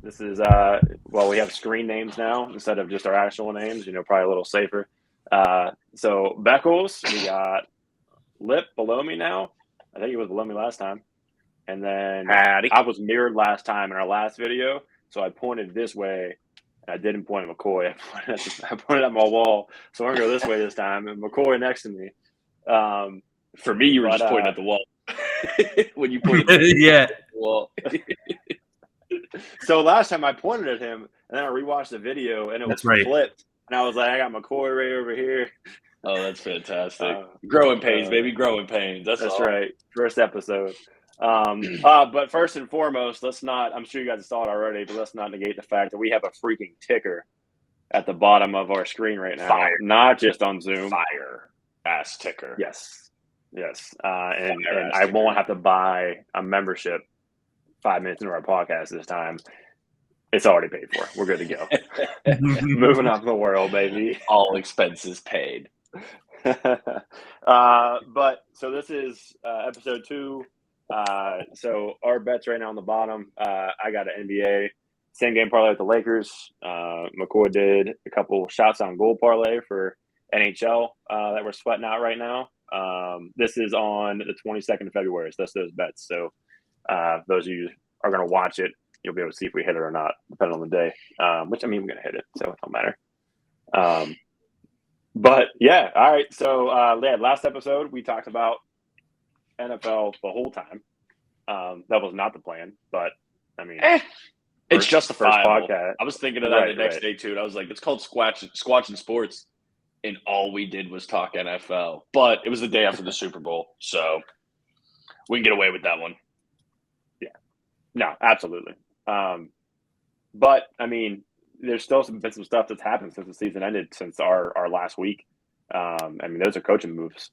This is we have screen names now instead of just our actual names. Probably a little safer. So Beckles, we got Lip below me now. I think he was below me last time, and then Howdy. I was mirrored last time in our last video, so I pointed this way. I didn't point at McCoy. I pointed at my wall, so I'm gonna go this way this time, and McCoy next to me. For me, you were just pointing at the wall. When you pointed at Yeah. the wall. So last time I pointed at him, and then I rewatched the video, and it was That's right. flipped. And I was like, I got McCoy right over here. Oh, that's fantastic. Growing pains, baby. Growing pains. That's all. Right. First episode. But first and foremost, I'm sure you guys saw it already, but let's not negate the fact that we have a freaking ticker at the bottom of our screen right now. Fire. Not just on Zoom. Fire ass ticker. Yes. And I won't have to buy a membership 5 minutes into our podcast this time. It's already paid for. We're good to go. Moving up the world, baby. All expenses paid. But so this is episode 2. So our bets right now on the bottom. I got an NBA same game parlay with the Lakers. McCoy did a couple shots on goal parlay for NHL that we're sweating out right now. This is on the 22nd of February. So that's those bets. So those of you are going to watch it, you'll be able to see if we hit it or not, depending on the day. Which, I mean, we're going to hit it, so it don't matter. But, yeah, all right. So, last episode, we talked about NFL the whole time. That was not the plan, but, I mean. It's justifiable. Podcast. I was thinking of that the next day, too. And I was like, it's called Squatchin Sports. And all we did was talk NFL. But it was the day after the Super Bowl, so we can get away with that one. Yeah. No, absolutely. But, I mean, there's still been some stuff that's happened since the season ended, since our last week. I mean, those are coaching moves.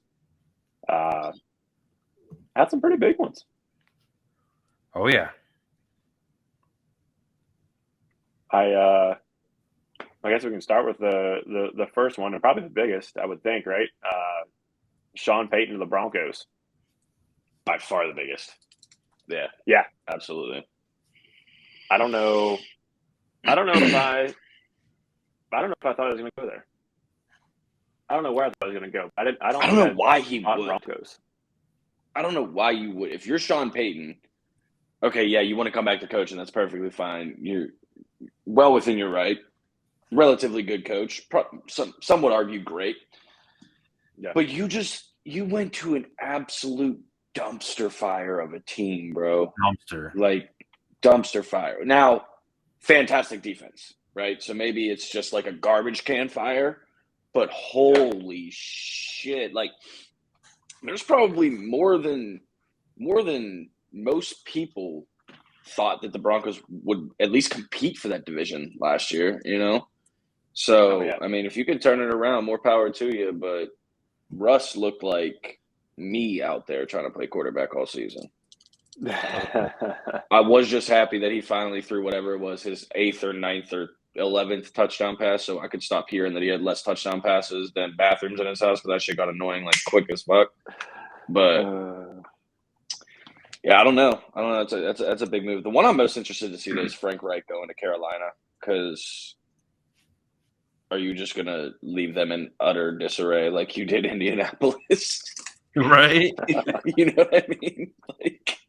Had some pretty big ones. Oh, yeah. I guess we can start with the first one, and probably the biggest, I would think, right? Sean Payton to the Broncos. By far the biggest. Yeah. Absolutely. I don't know if I thought I was going to go there. I don't know where I thought I was going to go. I don't know why he would. Broncos. I don't know why you would. If you're Sean Payton, okay, yeah, you want to come back to coaching, that's perfectly fine. You're well within your right. Relatively good coach. Some would argue great. Yeah. But you went to an absolute dumpster fire of a team, bro. Like, dumpster fire. Now, fantastic defense, right? So maybe it's just like a garbage can fire, but holy shit. Like, there's probably more than most people thought that the Broncos would at least compete for that division last year, you know? So, I mean, if you can turn it around, more power to you. But Russ looked like me out there trying to play quarterback all season. I was just happy that he finally threw whatever it was, his 8th or 9th or 11th touchdown pass, so I could stop hearing that he had less touchdown passes than bathrooms in his house, because that shit got annoying like quick as fuck. But yeah, I don't know. That's a big move. The one I'm most interested to see is Frank Reich going to Carolina, because are you just going to leave them in utter disarray like you did Indianapolis? Right? You know what I mean? Like,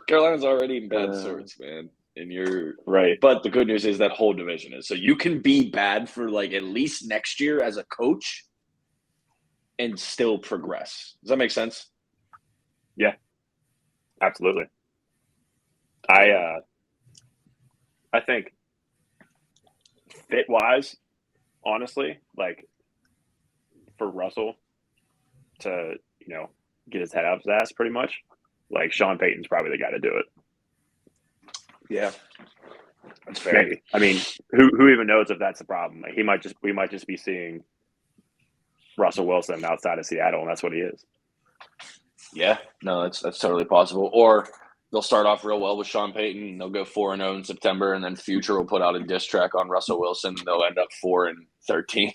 Carolina's already in bad sorts, man. And you're right. But the good news is that whole division is. So you can be bad for like at least next year as a coach and still progress. Does that make sense? Yeah. Absolutely. I think fit-wise, honestly, like for Russell to, get his head out of his ass pretty much, like Sean Payton's probably the guy to do it. Yeah. That's fair. Maybe. I mean, who even knows if that's the problem? Like, we might just be seeing Russell Wilson outside of Seattle, and that's what he is. Yeah. No, that's totally possible. Or they'll start off real well with Sean Payton, and they'll go 4-0 in September, and then Future will put out a diss track on Russell Wilson, and they'll end up 4-13.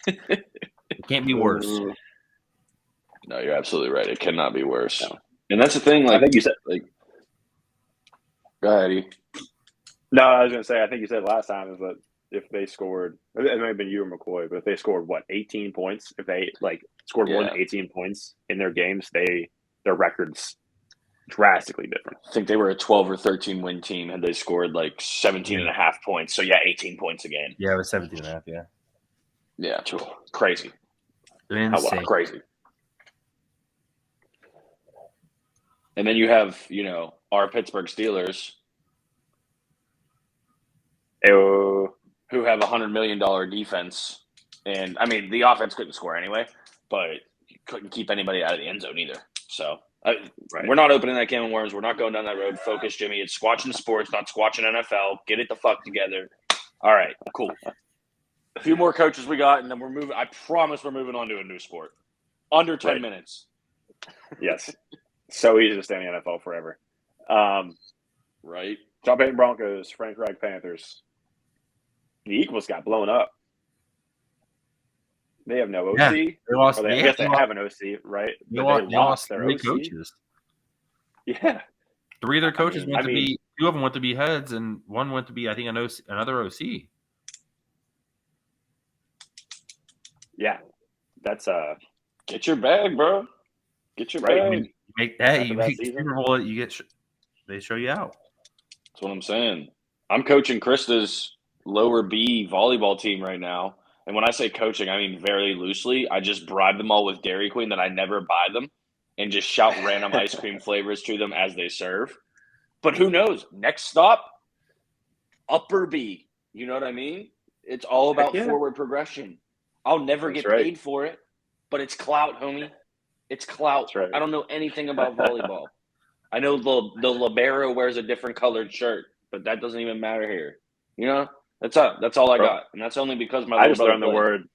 It can't be worse. No, you're absolutely right. It cannot be worse. No. And that's the thing. Like, I think you said. Go ahead, Eddie. No, I was going to say. I think you said last time is that if they scored, it might have been you or McCoy, but if they scored 18 points, if they scored more than 18 points in their games, their records drastically different. I think they were a 12 or 13 win team had they scored 17 and a half points. So 18 points a game. Yeah, it was 17 and a half. Yeah. Yeah, crazy. Insane. Crazy. And then you have, our Pittsburgh Steelers, who have $100 million defense. And, I mean, the offense couldn't score anyway, but couldn't keep anybody out of the end zone either. So, we're not opening that can of worms. We're not going down that road. Focus, Jimmy. It's Squatchin Sports, not Squatchin NFL. Get it the fuck together. All right, cool. A few more coaches we got, and then we're moving. I promise we're moving on to a new sport. Under 10 minutes. Yes. So easy to stay in the NFL forever. Right. John Payton Broncos, Frank Reich Panthers. The Eagles got blown up. They have no OC. Yeah, they lost. I guess they have an OC, right? They lost their OC. coaches. Yeah. 3 of their coaches went to be. 2 of them went to be heads, and 1 went to be, I think, another OC. Yeah, that's get your bag, bro. Get your bag. You make that. You make the Super Bowl. You get. They show you out. That's what I'm saying. I'm coaching Krista's lower B volleyball team right now. And when I say coaching, I mean very loosely. I just bribe them all with Dairy Queen that I never buy them and just shout random ice cream flavors to them as they serve. But who knows? Next stop, upper B. You know what I mean? It's all about forward progression. I'll never get paid for it, but it's clout, homie. It's clout. Right. I don't know anything about volleyball. I know the libero wears a different colored shirt, but that doesn't even matter here. That's all I got, and that's only because I just learned the word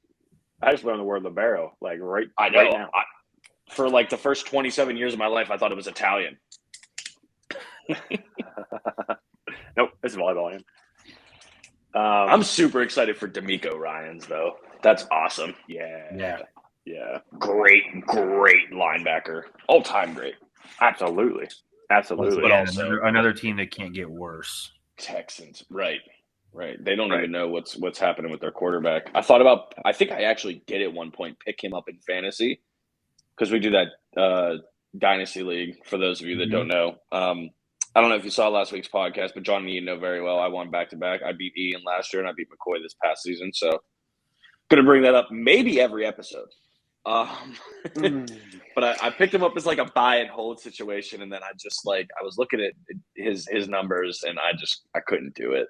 libero, right. I know. Right now. For the first 27 years of my life, I thought it was Italian. Nope, it's volleyball. I'm super excited for D'Amico Ryans, though. That's awesome. Yeah. Great linebacker, all-time great. Absolutely. But also another team that can't get worse. Texans, right. They don't even know what's happening with their quarterback. I think I actually did at one point pick him up in fantasy because we do that dynasty league. For those of you that don't know, I don't know if you saw last week's podcast, but John and Ian know very well. I won back-to-back. I beat Ian last year, and I beat McCoy this past season. So, going to bring that up maybe every episode. But I picked him up as a buy and hold situation, and then I just I was looking at his numbers, and I couldn't do it.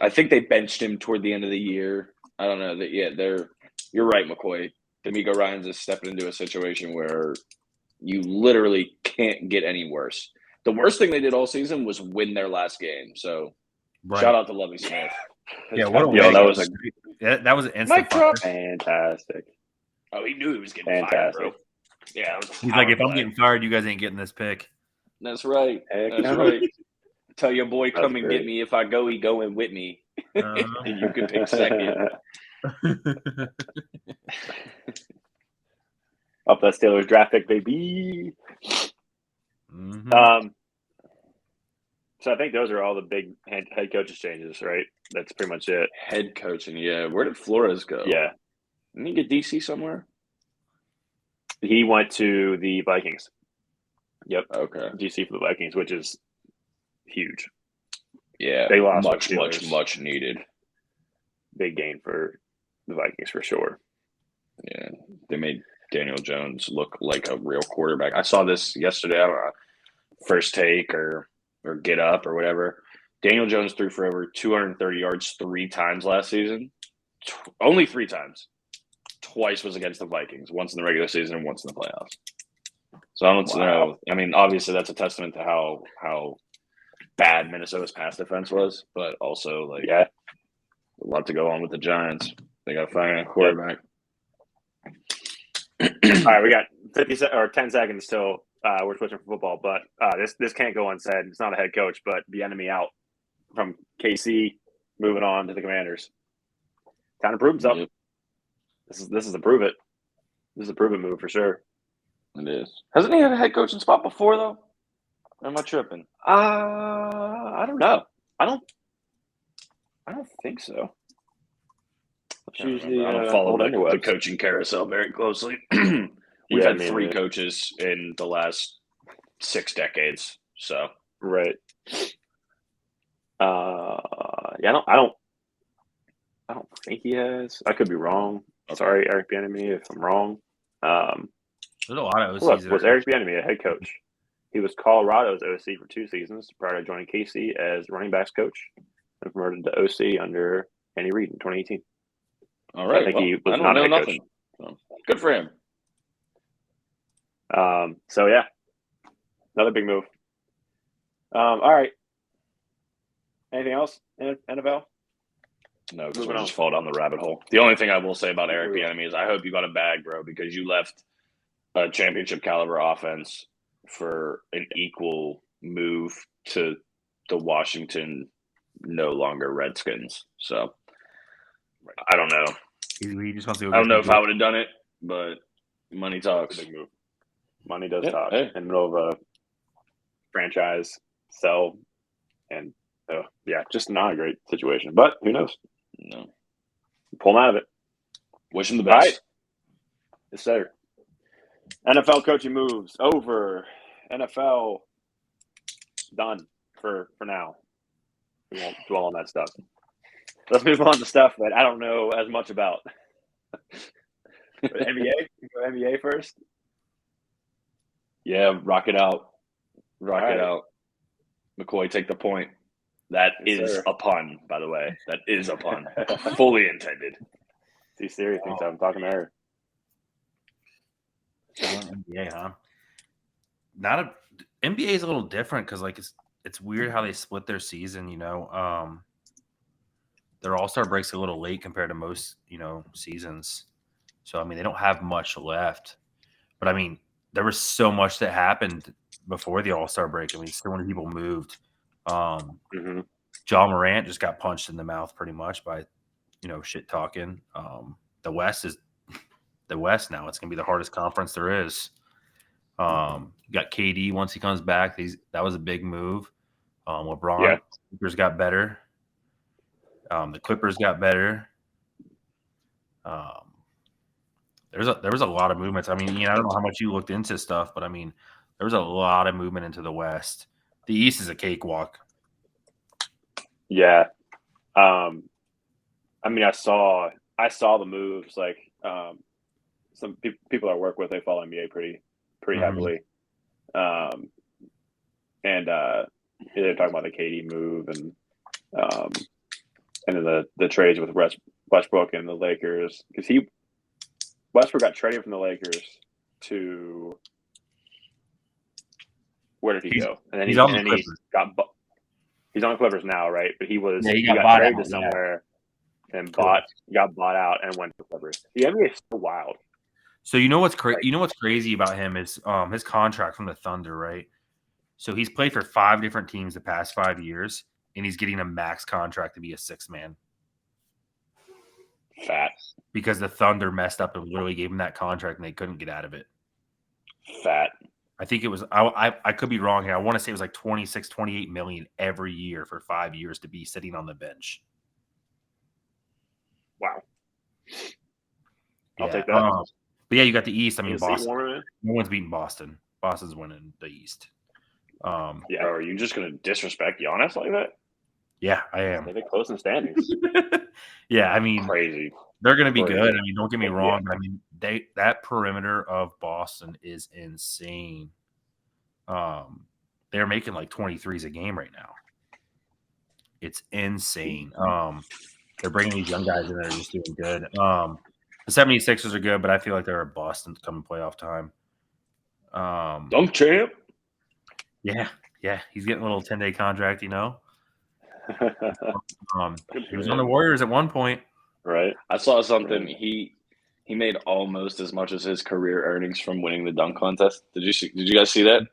I think they benched him toward the end of the year. I don't know that. Yeah, you're right, McCoy. D'Amico Ryans is stepping into a situation where you literally can't get any worse. The worst thing they did all season was win their last game. So shout out to Lovie Smith. Yeah, that was an instant fire. Fantastic. Oh, he knew he was getting fired, bro. Yeah, he's like, if I'm getting fired, you guys ain't getting this pick. That's right. Right. Tell your boy come and get me. If I go, he going with me. And you can pick second. Up that Steelers draft pick, baby. So I think those are all the big head coaches changes, right? That's pretty much it. Head coaching, yeah. Where did Flores go? Yeah. Didn't he get DC somewhere? He went to the Vikings. Yep. Okay. DC for the Vikings, which is huge. Yeah. They lost much needed. Big gain for the Vikings for sure. Yeah. They made Daniel Jones look like a real quarterback. I saw this yesterday. I don't know, First Take or Get Up or whatever. Daniel Jones threw for over 230 yards 3 times last season. Only 3 times. Twice was against the Vikings. Once in the regular season and once in the playoffs. So I don't know. I mean, obviously that's a testament to how bad Minnesota's pass defense was, but also a lot to go on with the Giants. They got to find a quarterback. All right, we got 10 seconds till we're switching from football, but this can't go unsaid. It's not a head coach, but the enemy out from KC, moving on to the Commanders. Time to prove himself. Yep. This is a prove it. This is a prove it move for sure. It is. Hasn't he had a head coaching spot before though? Or am I tripping? I don't know. I don't think so. It's usually I don't follow the coaching carousel very closely. We've had 3 coaches in the last 6 decades. So right. Yeah, I don't think he has. I could be wrong. Okay. Sorry, Eric Bieniemy, if I'm wrong. There's a lot of OCs. Was Eric Bieniemy a head coach? He was Colorado's OC for 2 seasons prior to joining KC as running backs coach and promoted to OC under Andy Reid in 2018. All right. So he was not a head coach. So, good for him. So, yeah, another big move. All right. Anything else in NFL? No, because we'll just fall down the rabbit hole. The only thing I will say about Eric Bieniemy is I hope you got a bag, bro, because you left a championship caliber offense for an equal move to the Washington no longer Redskins. So I don't know. He just wants to I don't know if I would have done it, but money talks. Big move. Money does talk. Hey. In the middle of a franchise sell, and just not a great situation. But who knows? No. Pull him out of it. Wish him the best. Right. Yes, sir. NFL coaching moves over. NFL done for now. We won't dwell on that stuff. Let's move on to stuff that I don't know as much about. NBA? Go NBA first? Yeah, rock it out. Rock it out. McCoy, take the point. That is a pun, by the way. That is a pun. Fully intended. See, Siri thinks I'm talking to her. NBA, huh? NBA is a little different because it's weird how they split their season. Their All-Star break's a little late compared to most seasons. So I mean they don't have much left. But I mean there was so much that happened before the All-Star break. I mean so many people moved. Ja Morant just got punched in the mouth pretty much by shit talking. The West is the West now. It's gonna be the hardest conference there is. You got KD once he comes back. That was a big move. LeBron Clippers got better. The Clippers got better. There was a lot of movements. I mean, I don't know how much you looked into stuff, but I mean, there was a lot of movement into the West. The East is a cakewalk. Yeah. I mean, I saw the moves. Like some people I work with, they follow NBA pretty heavily. And they're talking about the KD move and then the trades with Westbrook and the Lakers, because Westbrook got traded from the Lakers to where did he go? And then he's on the Clippers now, right? But he got traded to somewhere and got bought out and went to the Clippers. The NBA is so wild. So you know what's crazy about him is his contract from the Thunder, right? So he's played for 5 different teams the past 5 years, and he's getting a max contract to be a 6th man. Fat. Because the Thunder messed up and literally gave him that contract, and they couldn't get out of it. Fat. I think it was I could be wrong here. I want to say it was like 26, 28 million every year for 5 years to be sitting on the bench. Wow. I'll take that. But yeah, you got the East. I mean, Boston. No one's beating Boston. Boston's winning the East. Yeah. Are you just going to disrespect Giannis like that? Yeah, I am. They're close in standings. Yeah, I mean, crazy. They're going to be good. I mean, don't get me wrong. But I mean, that perimeter of Boston is insane. They're making like 23s a game right now. It's insane. They're bringing these young guys in that are just doing good. The 76ers are good, but I feel like they're a bust come playoff time. Dunk champ. Yeah. He's getting a little 10-day contract, He was on the Warriors at one point. Right. I saw something. He made almost as much as his career earnings from winning the dunk contest. Did you guys see that?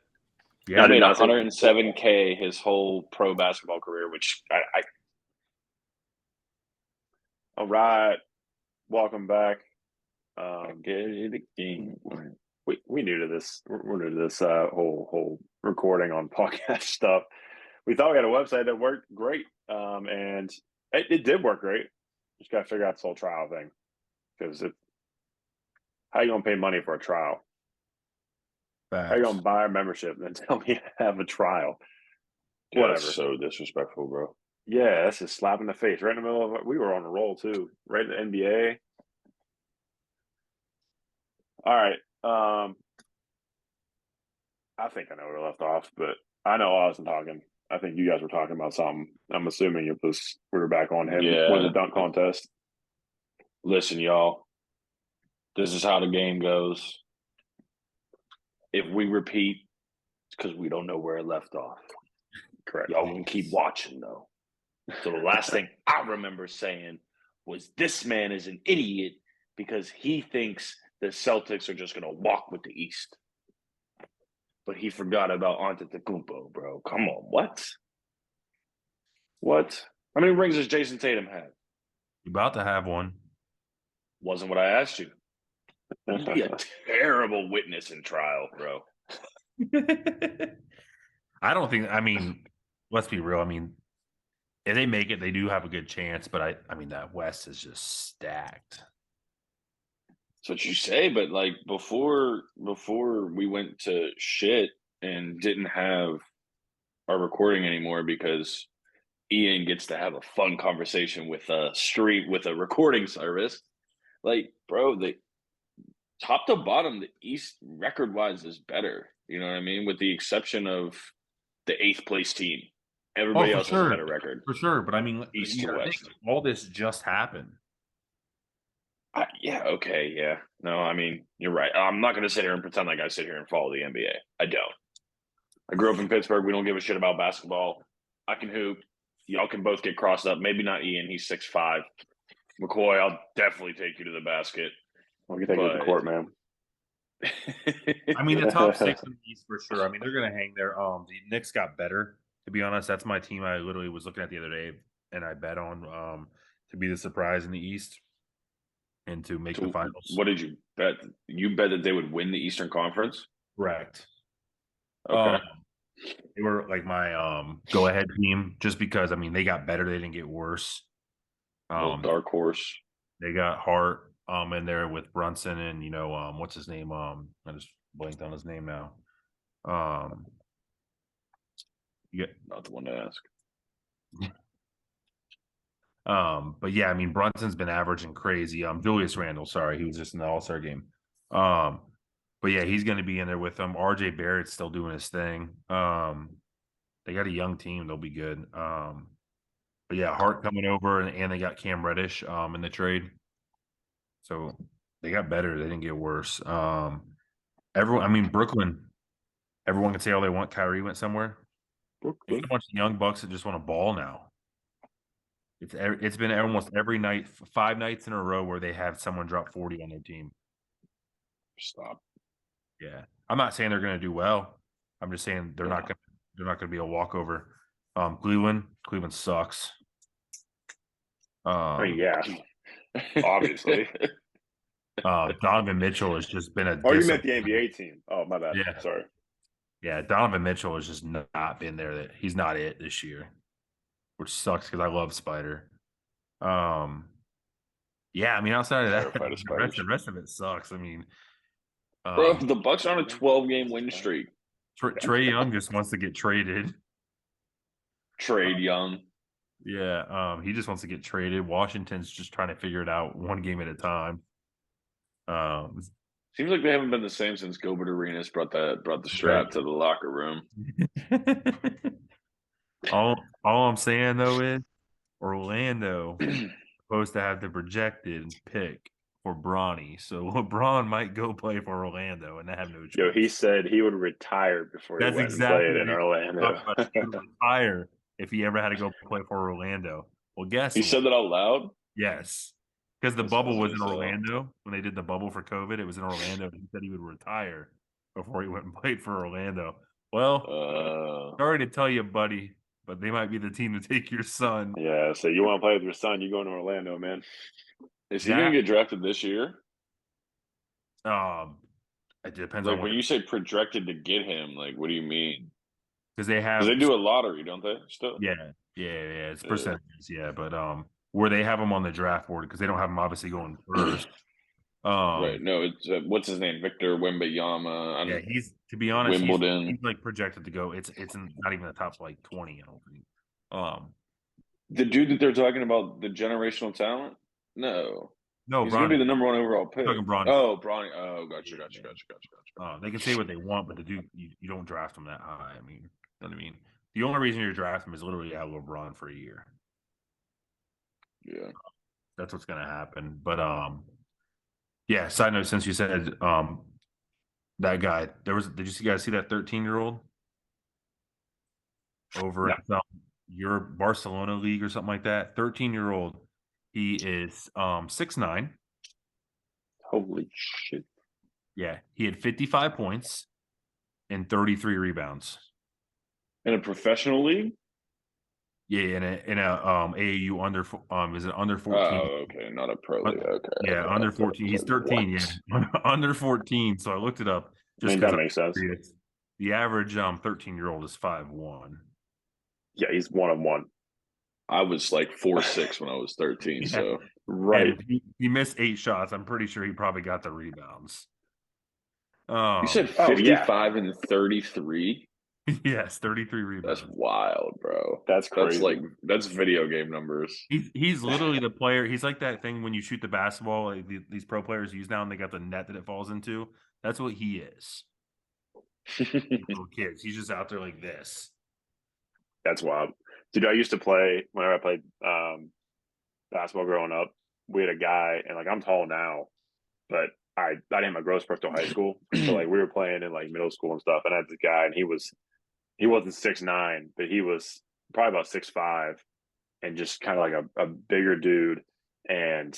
Yeah, he made $107K his whole pro basketball career, which I All right. Welcome back. Wait, we new to this. We're new to this whole recording on podcast stuff. We thought we had a website that worked great, and it did work great. Just got to figure out this whole trial thing, because how you gonna pay money for a trial? Facts. How you gonna buy a membership and then tell me to have a trial? Yeah, Whatever. that's so disrespectful, bro. Yeah, that's just slap in the face. Right in the middle of we were on a roll too. Right in the NBA. All right. I think I know where we left off, but I know I wasn't talking. I think you guys were talking about something. I'm assuming it was we were back on him winning the dunk contest. Listen, y'all. This is how the game goes. If we repeat, it's because we don't know where it left off. Correct. Y'all can keep watching, though. So the last thing I remember saying was this man is an idiot because he thinks the Celtics are just going to walk with the East. But he forgot about Antetokounmpo, bro. Come on, what? What? How many rings does Jason Tatum have? You're about to have one. Wasn't what I asked you. You'd be a terrible witness in trial, bro. I don't think. I mean, let's be real. I mean, if they make it, they do have a good chance. But I mean, that West is just stacked. That's what you say, but like before we went to shit and didn't have our recording anymore because Ian gets to have a fun conversation with a recording service. Like, bro, the top to bottom, the East record wise is better. You know what I mean? With the exception of the 8th place team. Everybody else has a better record. For sure. But I mean, East to West. All this just happened. Yeah, okay, yeah. No, I mean, you're right. I'm not going to sit here and pretend like I sit here and follow the NBA. I don't. I grew up in Pittsburgh. We don't give a shit about basketball. I can hoop. Y'all can both get crossed up. Maybe not Ian. He's 6'5". McCoy, I'll definitely take you to the basket. I'll take you to the court, man. I mean, the top 6 in the East for sure. I mean, they're going to hang there. The Knicks got better, to be honest. That's my team I literally was looking at the other day, and I bet on to be the surprise in the East and to make the finals. What did you bet? You bet that they would win the Eastern Conference? Correct. Okay. They were like my go-ahead team just because, I mean, they got better. They didn't get worse. Dark horse. They got Hart in there with Brunson and, what's his name? I just blanked on his name now. You get not the one to ask. But yeah, I mean, Brunson's been averaging crazy. Julius Randle, sorry, he was just in the All-Star game. But yeah, he's going to be in there with them. RJ Barrett's still doing his thing. They got a young team; they'll be good. But yeah, Hart coming over, and they got Cam Reddish in the trade, so they got better. They didn't get worse. Brooklyn. Everyone can say all they want. Kyrie went somewhere. There's a bunch of young bucks that just want to ball now. It's been almost every night, 5 nights in a row where they have someone drop 40 on their team. Stop. Yeah, I'm not saying they're going to do well. I'm just saying they're not going to be a walkover. Cleveland sucks. Obviously. Donovan Mitchell has just been a. Oh, you meant the NBA team? Oh, my bad. Yeah, sorry. Yeah, Donovan Mitchell has just not been there. That he's not it this year, which sucks because I love Spider. Yeah, I mean, outside of that, the rest of it sucks. I mean, bro, the Bucks are on a 12-game win streak. Trae Young just wants to get traded. Trade Young. Yeah, he just wants to get traded. Washington's just trying to figure it out one game at a time. Seems like they haven't been the same since Gilbert Arenas brought the strap to the locker room. All I'm saying though is Orlando supposed to have the projected pick for Bronny, so LeBron might go play for Orlando and have no choice. Yo, he said he would retire before he went and played in Orlando. He would retire if he ever had to go play for Orlando. Well, guess he said that out loud. Yes, because the bubble was in Orlando when they did the bubble for COVID. It was in Orlando. He said he would retire before he went and played for Orlando. Well, sorry to tell you, buddy, but they might be the team to take your son. Yeah, so you want to play with your son, you going to Orlando, man. Is he going to get drafted this year? It depends Like on when you say projected to get him, like what do you mean? because they Because have they do a lottery, don't they? Still, yeah, it's percentages, but where they have them on the draft board because they don't have them obviously going first. right? No, it's what's his name, Victor Wembanyama, Yeah, he's to be honest, he's Wimbledon. like projected to go. It's not even the top like 20, I don't think. Um, The dude that they're talking about, the generational talent. No, no, he's going to be Bronny, the number one overall pick. talking Bronny. Oh, Bronny. Oh, gotcha. They can say what they want, but the dude, you don't draft him that high. I mean, you know what I mean? The only reason you're drafting him is literally to have LeBron for a year. Yeah. That's what's gonna happen. But yeah. Side note, since you said that guy, did you guys see that 13-year-old over No. at your Barcelona league or something like that? 13-year-old. He is 6'9". Holy shit. Yeah, he had 55 points and 33 rebounds. In a professional league? Yeah, in a AAU under is it under 14? Oh, okay, not a pro league. Okay, Yeah, okay. under 14. He's 13. What? Yeah, under 14. So I looked it up I just mean, because that I'm makes sense. curious. The average 13-year-old is 5'1". Yeah, he's 1-on-1. I was like 4'6" when I was 13. Yeah. So Right. And he missed 8 shots. I'm pretty sure he probably got the rebounds. you said Oh, yeah. 55 and 33. Yes, 33 rebounds. That's wild, bro. That's crazy. That's video game numbers. He's literally the player. He's like that thing when you shoot the basketball, like these pro players use now, and they got the net that it falls into. That's what he is. Little kids. He's just out there like this. That's wild. Dude, I used to play, whenever I played basketball growing up, we had a guy, and like I'm tall now, but I didn't have my growth spurt till high school. So like we were playing in like middle school and stuff, and I had this guy, and he wasn't 6'9", but he was probably about 6'5", and just kind of like a bigger dude. And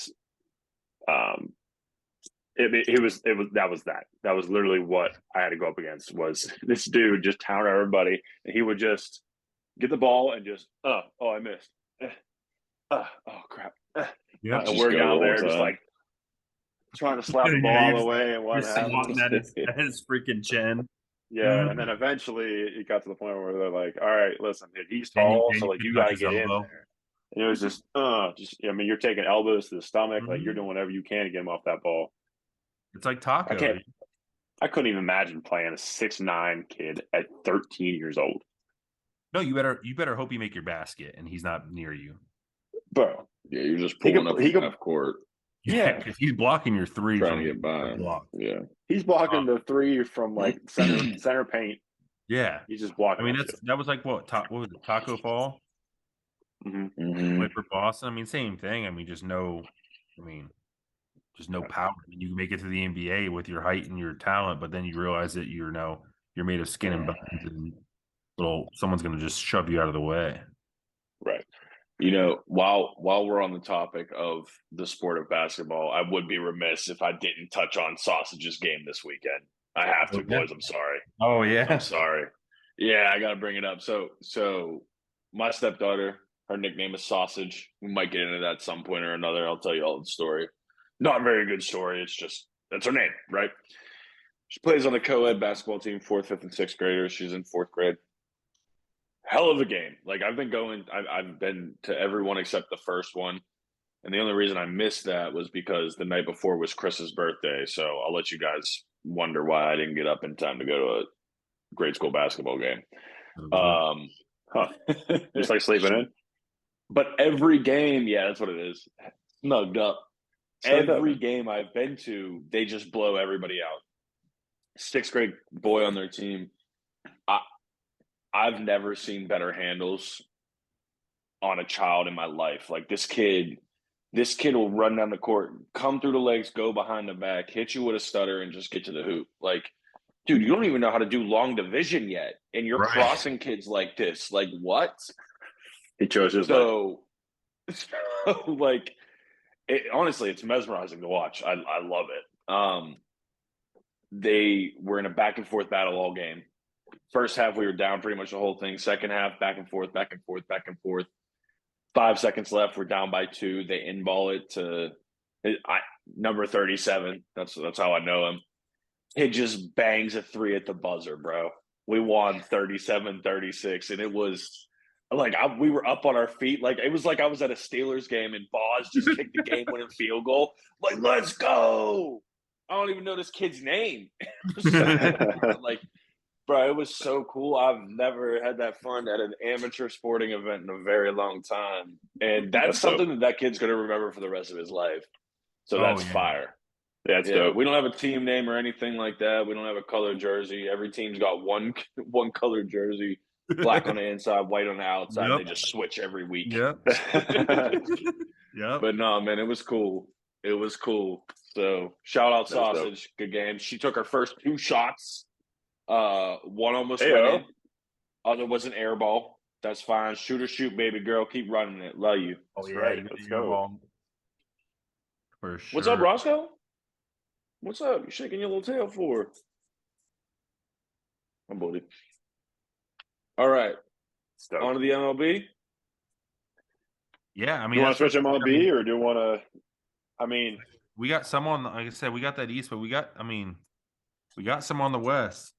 um that was literally what I had to go up against, was this dude just towering everybody, and he would just get the ball and just I missed, oh crap, Yeah, and we're down there just like trying to slap the ball all the way and just swatting at his freaking chin. Yeah, and then eventually it got to the point where they're like, "All right, listen, he's tall, so like you got to get in there." And it was just, I mean, you're taking elbows to the stomach, like you're doing whatever you can to get him off that ball. It's like taco. I couldn't even imagine playing a 6'9" kid at 13 years old. No, you better hope you make your basket and he's not near you, bro. Yeah, you're just pulling up from half court. Yeah, because he's blocking your three, trying to get by. Yeah, he's blocking the three from like center paint. Yeah, he's just blocking. I mean, that was like what was it? Taco Fall. Mm-hmm. For Boston. I mean, same thing. I mean, just no power. I mean, you can make it to the NBA with your height and your talent, but then you realize that you're made of skin and bones, and someone's going to just shove you out of the way. Right. You know, while we're on the topic of the sport of basketball, I would be remiss if I didn't touch on Sausage's game this weekend. I have to, boys. I'm sorry. Oh yeah, I'm sorry. Yeah, I got to bring it up. So my stepdaughter, her nickname is Sausage. We might get into that at some point or another. I'll tell you all the story. Not a very good story. It's just that's her name, right? She plays on the co-ed basketball team, 4th, 5th, and 6th graders. She's in 4th grade. Hell of a game. Like I've been to every one except the first one. And the only reason I missed that was because the night before was Chris's birthday. So I'll let you guys wonder why I didn't get up in time to go to a grade school basketball game. Just like sleeping in. But every game, yeah, that's what it is. Snugged up. Every game I've been to, they just blow everybody out. 6th grade boy on their team. I've never seen better handles on a child in my life. Like this kid will run down the court, come through the legs, go behind the back, hit you with a stutter, and just get to the hoop. Like, dude, you don't even know how to do long division yet, and you're crossing kids like this. Like, what? He chose his life. Like, honestly, it's mesmerizing to watch. I love it. They were in a back and forth battle all game. First half, we were down pretty much the whole thing. Second half, back and forth, back and forth, back and forth. 5 seconds left. We're down by 2. They in-ball it to number 37. That's how I know him. Kid just bangs a three at the buzzer, bro. We won 37-36, and it was like we were up on our feet. Like it was like I was at a Steelers game and Boz just kicked the game-winning field goal. Like, let's go! I don't even know this kid's name. Like, bro, it was so cool. I've never had that fun at an amateur sporting event in a very long time, and that's something that kid's going to remember for the rest of his life. So that's fire. That's dope. We don't have a team name or anything like that. We don't have a colored jersey. Every team's got one colored jersey, black on the inside, white on the outside. Yep. They just switch every week. Yep. Yep. But no, man, it was cool. It was cool. So shout out Sausage. Good game. She took her first 2 shots. One almost went in. Other was an air ball. That's fine. Shoot or shoot, baby girl. Keep running it. Love you. Oh, yeah. Right. Let's go. For sure. What's up, Roscoe? What's up? You shaking your little tail for? I'm buddy. All right. On to the MLB. Yeah, I mean, you want to switch MLB or do you want to? I mean, we got some on. Like I said, we got that East, but we got some on the West.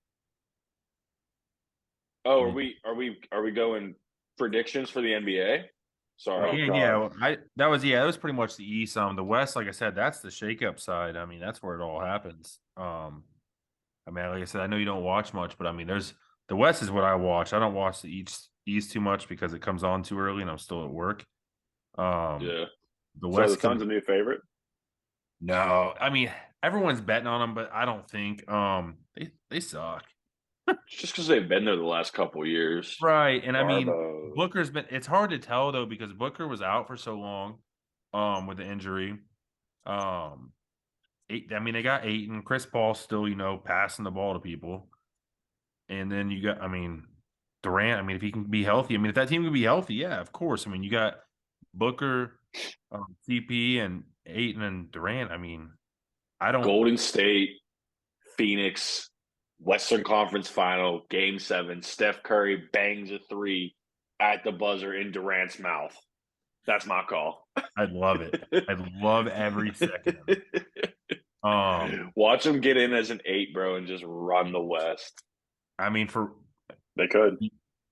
Oh, are we going predictions for the NBA? Sorry. That was pretty much the East. The West, like I said, that's the shakeup side. I mean, that's where it all happens. I mean, like I said, I know you don't watch much, but I mean, the West is what I watch. I don't watch the East too much because it comes on too early and I'm still at work. The West. So the Suns a new favorite? No, I mean everyone's betting on them, but I don't think they suck. Just because they've been there the last couple of years, right? And I mean, Booker's been. It's hard to tell though because Booker was out for so long, with the injury. I mean, they got Ayton, Chris Paul still, passing the ball to people, and then you got, I mean, Durant. I mean, if he can be healthy, I mean, if that team can be healthy, yeah, of course. I mean, you got Booker, CP, and Ayton and Durant. I mean, Golden State, Phoenix. Western Conference Final, Game 7. Steph Curry bangs a 3 at the buzzer in Durant's mouth. That's my call. I'd love it. I'd love every second. Watch them get in as an 8, bro, and just run the West. I mean, they could.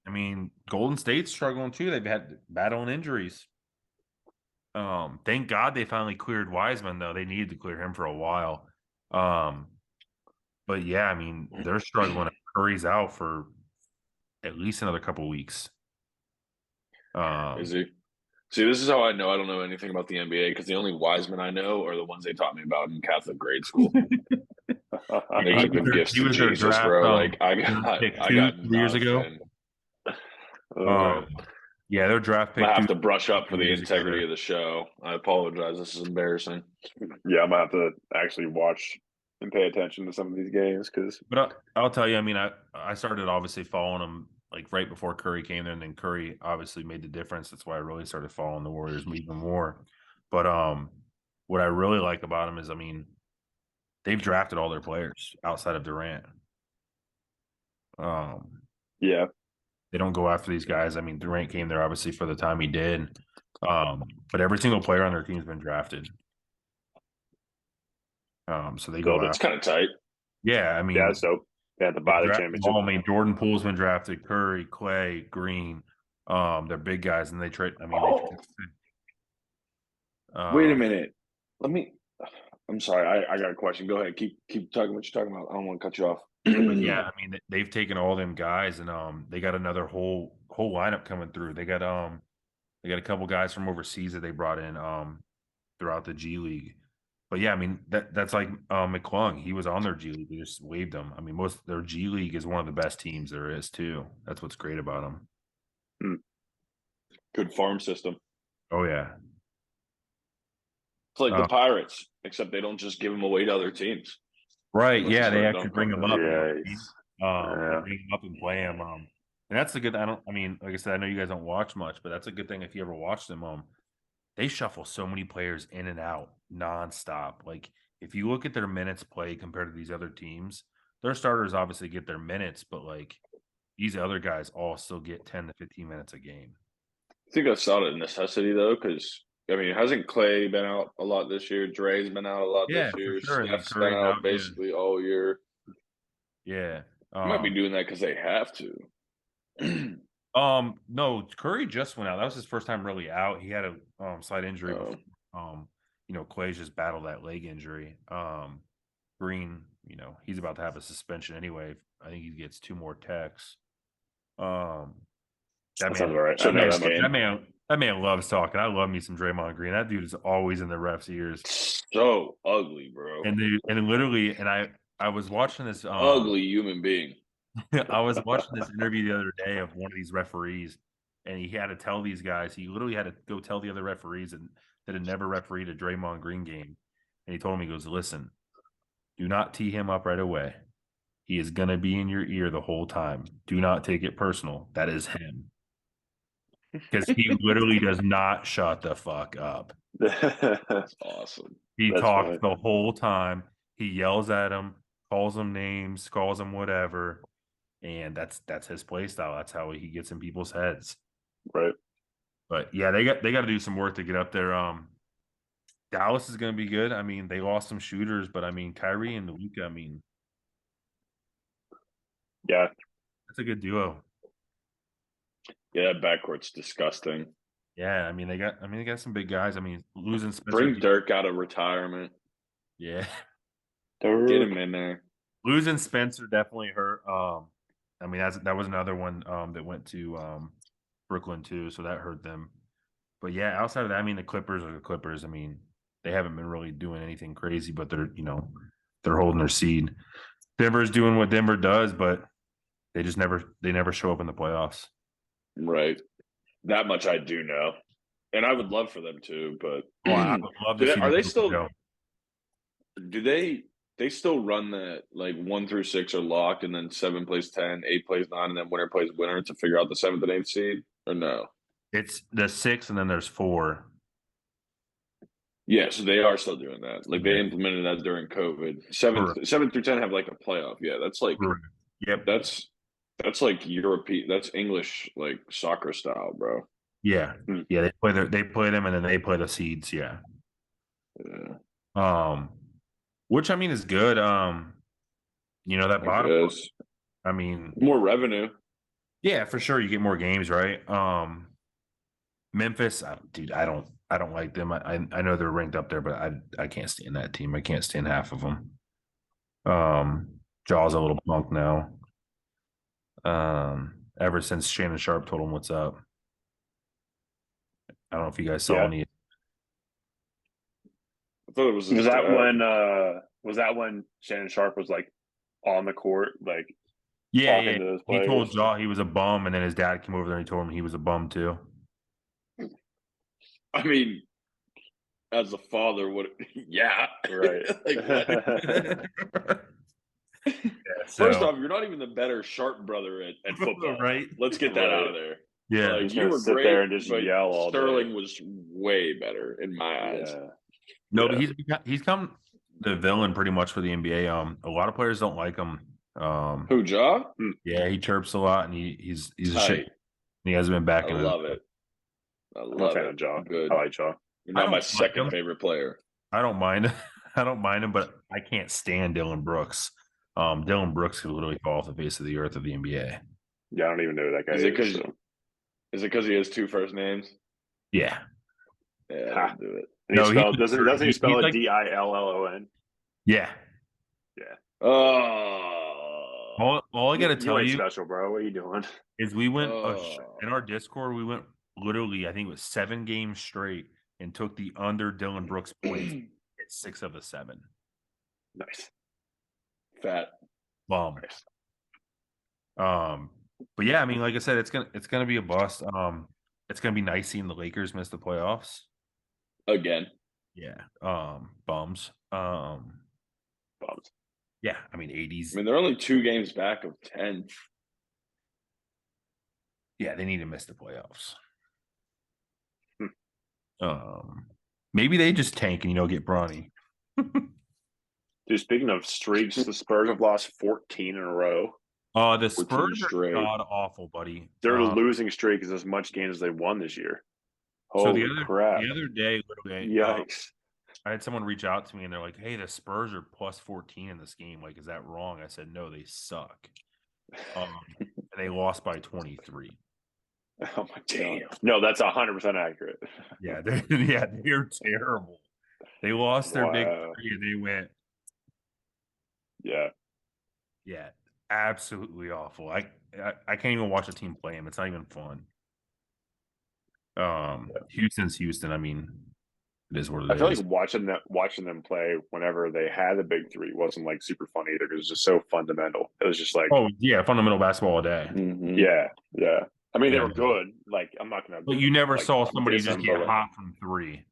I mean, Golden State's struggling too. They've had battling injuries. Thank God they finally cleared Wiseman, though. They needed to clear him for a while. But yeah, I mean, they're struggling. Curry's out for at least another couple of weeks. Is he? See, this is how I know I don't know anything about the NBA because the only Wiseman I know are the ones they taught me about in Catholic grade school. They took the gifts to Jesus, draft, bro. Like I got 2 years ago. Yeah, their draft pick. I have to brush up for the integrity of the show. I apologize. This is embarrassing. Yeah, I'm gonna have to actually watch and pay attention to some of these games But I'll tell you, I mean, I started obviously following them like right before Curry came there, and then Curry obviously made the difference. That's why I really started following the Warriors even more. But what I really like about them is, I mean, they've drafted all their players outside of Durant. Yeah. They don't go after these guys. I mean, Durant came there obviously for the time he did. But every single player on their team's been drafted. So they go. That's kind of tight. Yeah, I mean, yeah, so they had to buy the championship. I mean, Jordan Poole's been drafted, Curry, Clay, Green. They're big guys, and they trade. I mean, wait a minute. I'm sorry. I got a question. Go ahead. Keep talking what you're talking about. I don't want to cut you off. Yeah, I mean, they've taken all them guys, and they got another whole lineup coming through. They got a couple guys from overseas that they brought in throughout the G League. But yeah, I mean that's like McClung. He was on their G League. They just waived him. I mean, their G League is one of the best teams there is too. That's what's great about them. Good farm system. Oh yeah, it's like the Pirates, except they don't just give them away to other teams. Right? Yeah, they actually bring them up. Yeah. Bring them up and play them. And that's the good. I mean, like I said, I know you guys don't watch much, but that's a good thing if you ever watch them. They shuffle so many players in and out nonstop. Like if you look at their minutes played compared to these other teams, their starters obviously get their minutes, but like these other guys all still get 10 to 15 minutes a game. I think that's not a necessity though, because I mean, hasn't Clay been out a lot this year? Dre's been out a lot this year. For sure. Steph's been out basically all year. Yeah. Might be doing that because they have to. No, Curry just went out. That was his first time really out. He had a slight injury before. Clay just battled that leg injury. Green, he's about to have a suspension anyway. I think he gets 2 more techs. That sounds all right. That man loves talking. I love me some Draymond Green. That dude is always in the refs' ears. So ugly, bro. I was watching this ugly human being. I was watching this interview the other day of one of these referees, and he had to tell these guys. He literally had to go tell the other referees that had never refereed a Draymond Green game, and he told him, he goes, "Listen, do not tee him up right away. He is going to be in your ear the whole time. Do not take it personal. That is him." Because he literally does not shut the fuck up. That's awesome. He talks the whole time. He yells at him, calls him names, calls him whatever, and that's his play style. That's how he gets in people's heads. Right. But yeah, they got to do some work to get up there. Dallas is going to be good. I mean, they lost some shooters, but I mean, Kyrie and Luka. I mean, yeah, that's a good duo. Yeah, that backcourt's disgusting. Yeah, I mean they got some big guys. I mean, losing Spencer. Bring Dirk out of retirement. Yeah. Get him in there. Losing Spencer definitely hurt. I mean that was another one that went to Brooklyn too, so that hurt them. But yeah, outside of that, I mean the Clippers are the Clippers. I mean, they haven't been really doing anything crazy, but they're holding their seed. Denver's doing what Denver does, but they never show up in the playoffs. Right. That much I do know. And I would love for them to, but I would love to see are they still go. Do they still run that like 1 through 6 are locked and then 7 plays 10, 8 plays 9, and then winner plays winner to figure out the 7th and 8th seed? Or no? It's the 6 and then there's 4. Yeah, so they are still doing that. Like they implemented that during COVID. 7 through 10 have like a playoff. Yeah, that's like that's like European. That's English like soccer style, bro. Yeah, yeah. They play them and then they play the seeds. Yeah. Which I mean is good. That bottom. I mean, more revenue. Yeah, for sure. You get more games, right? Memphis, dude, I don't like them. I know they're ranked up there, but I can't stand that team. I can't stand half of them. Jaw's a little punk now. Ever since Shannon Sharp told him what's up. I don't know if you guys saw any. I thought it was that when Shannon Sharp was like on the court, like talking to those players? He told Jaw he was a bum, and then his dad came over there and he told him he was a bum too. I mean, as a father, yeah, right. First off, you're not even the better Sharp brother at football, right? Let's get that out of there. Yeah, like, you were sit great, there and just yell all Sterling day. was way better in my eyes. Yeah. No, but he's come the villain pretty much for the NBA. A lot of players don't like him. Who, Ja? Yeah, he chirps a lot, and he's a shit. He hasn't been back. I love it. I love it. Ja. Good. I like Ja. You're not my second favorite player. I don't mind. I don't mind him, but I can't stand Dylan Brooks. Dylan Brooks could literally fall off the face of the earth of the NBA. Yeah, I don't even know who that guy is. Is it because he has 2 first names? Yeah. Yeah, do it. Doesn't he spell it Dillon? Yeah. Yeah. Oh. All I got to tell you, special, bro. What are you doing? Is we went in our Discord. We went literally, I think it was 7 games straight, and took the under Dylan Brooks points at 6 of the 7. Nice. Fat. Bomb. Nice. But yeah, I mean, like I said, it's gonna be a bust. It's gonna be nice seeing the Lakers miss the playoffs again. Yeah. Bums. Bums. Yeah, I mean 80s. I mean, they're only 2 games back of 10. Yeah, they need to miss the playoffs. Maybe they just tank and get Bronny. Dude, speaking of streaks, the Spurs have lost 14 in a row. The Spurs are god awful, buddy. Their losing streak is as much games as they won this year. Holy crap! The other day, literally, yikes! I had someone reach out to me and they're like, "Hey, the Spurs are plus 14 in this game. Like, is that wrong?" I said, "No, they suck." And they lost by 23. Oh my god! No, that's 100% accurate. Yeah, they're terrible. They lost their big three and they went. Yeah, absolutely awful. I can't even watch a team play them. It's not even fun. Houston's Houston. I mean, it is what it is. I feel like watching them play whenever they had a big three wasn't like super fun either because it was just so fundamental. It was just like, oh yeah, fundamental basketball all day. Mm-hmm. Yeah. I mean, they were good. Like, I'm not gonna. But you never like, saw somebody just get hot from three.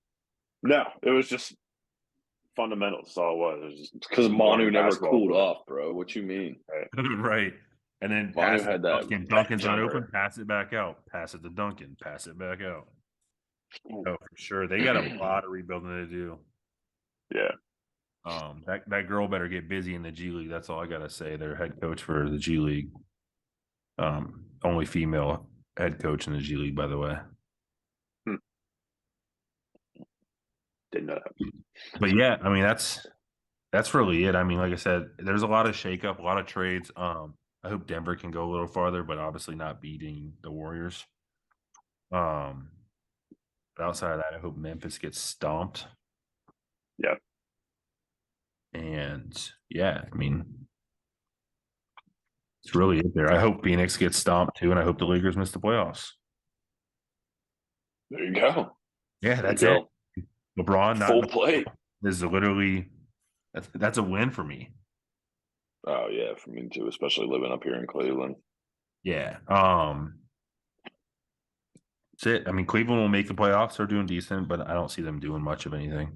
No, it was just fundamentals. That's all it was. It was just because Manu never cooled off, bro. What you mean? Right. And then Manu had that. Duncan's unopened. Pass it back out. Pass it to Duncan. Pass it back out. Oh, for sure. They got a lot of rebuilding to do. Yeah. That girl better get busy in the G League. That's all I gotta say. Their head coach for the G League. Only female head coach in the G League, by the way. Didn't know that. But yeah, I mean that's really it. I mean, like I said, there's a lot of shakeup, a lot of trades. I hope Denver can go a little farther, but obviously not beating the Warriors. But outside of that, I hope Memphis gets stomped. Yeah. And yeah, I mean, it's really it there. I hope Phoenix gets stomped too, and I hope the Lakers miss the playoffs. There you go. Yeah, that's it. LeBron not full plate is literally that's a win for me. Oh yeah, for me too, especially living up here in Cleveland. Yeah. That's it. I mean, Cleveland will make the playoffs. They're doing decent, but I don't see them doing much of anything.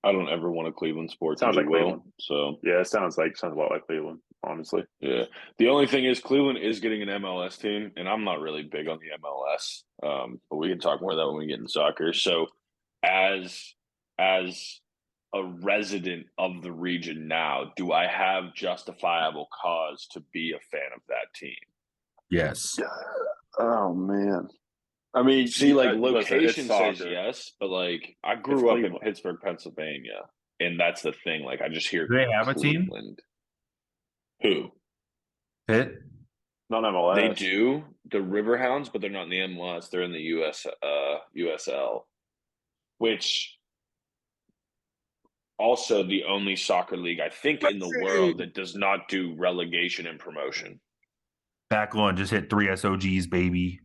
I don't ever want a Cleveland sports. Sounds like Cleveland. So yeah, it sounds a lot like Cleveland, honestly. Yeah. The only thing is Cleveland is getting an MLS team, and I'm not really big on the MLS. But we can talk more of that when we get in soccer. So as a resident of the region now, do I have justifiable cause to be a fan of that team? Yes. Oh man. I mean, see, like location says yes, but like I grew up in Pittsburgh, Pennsylvania, and that's the thing. Like I just hear. Do they have Cleveland. A team? Who? Pitt? Not MLS. They do the Riverhounds, but they're not in the MLS. They're in the USL, which also the only soccer league I think in the world that does not do relegation and promotion. Back on, just hit 3 SOGs, baby.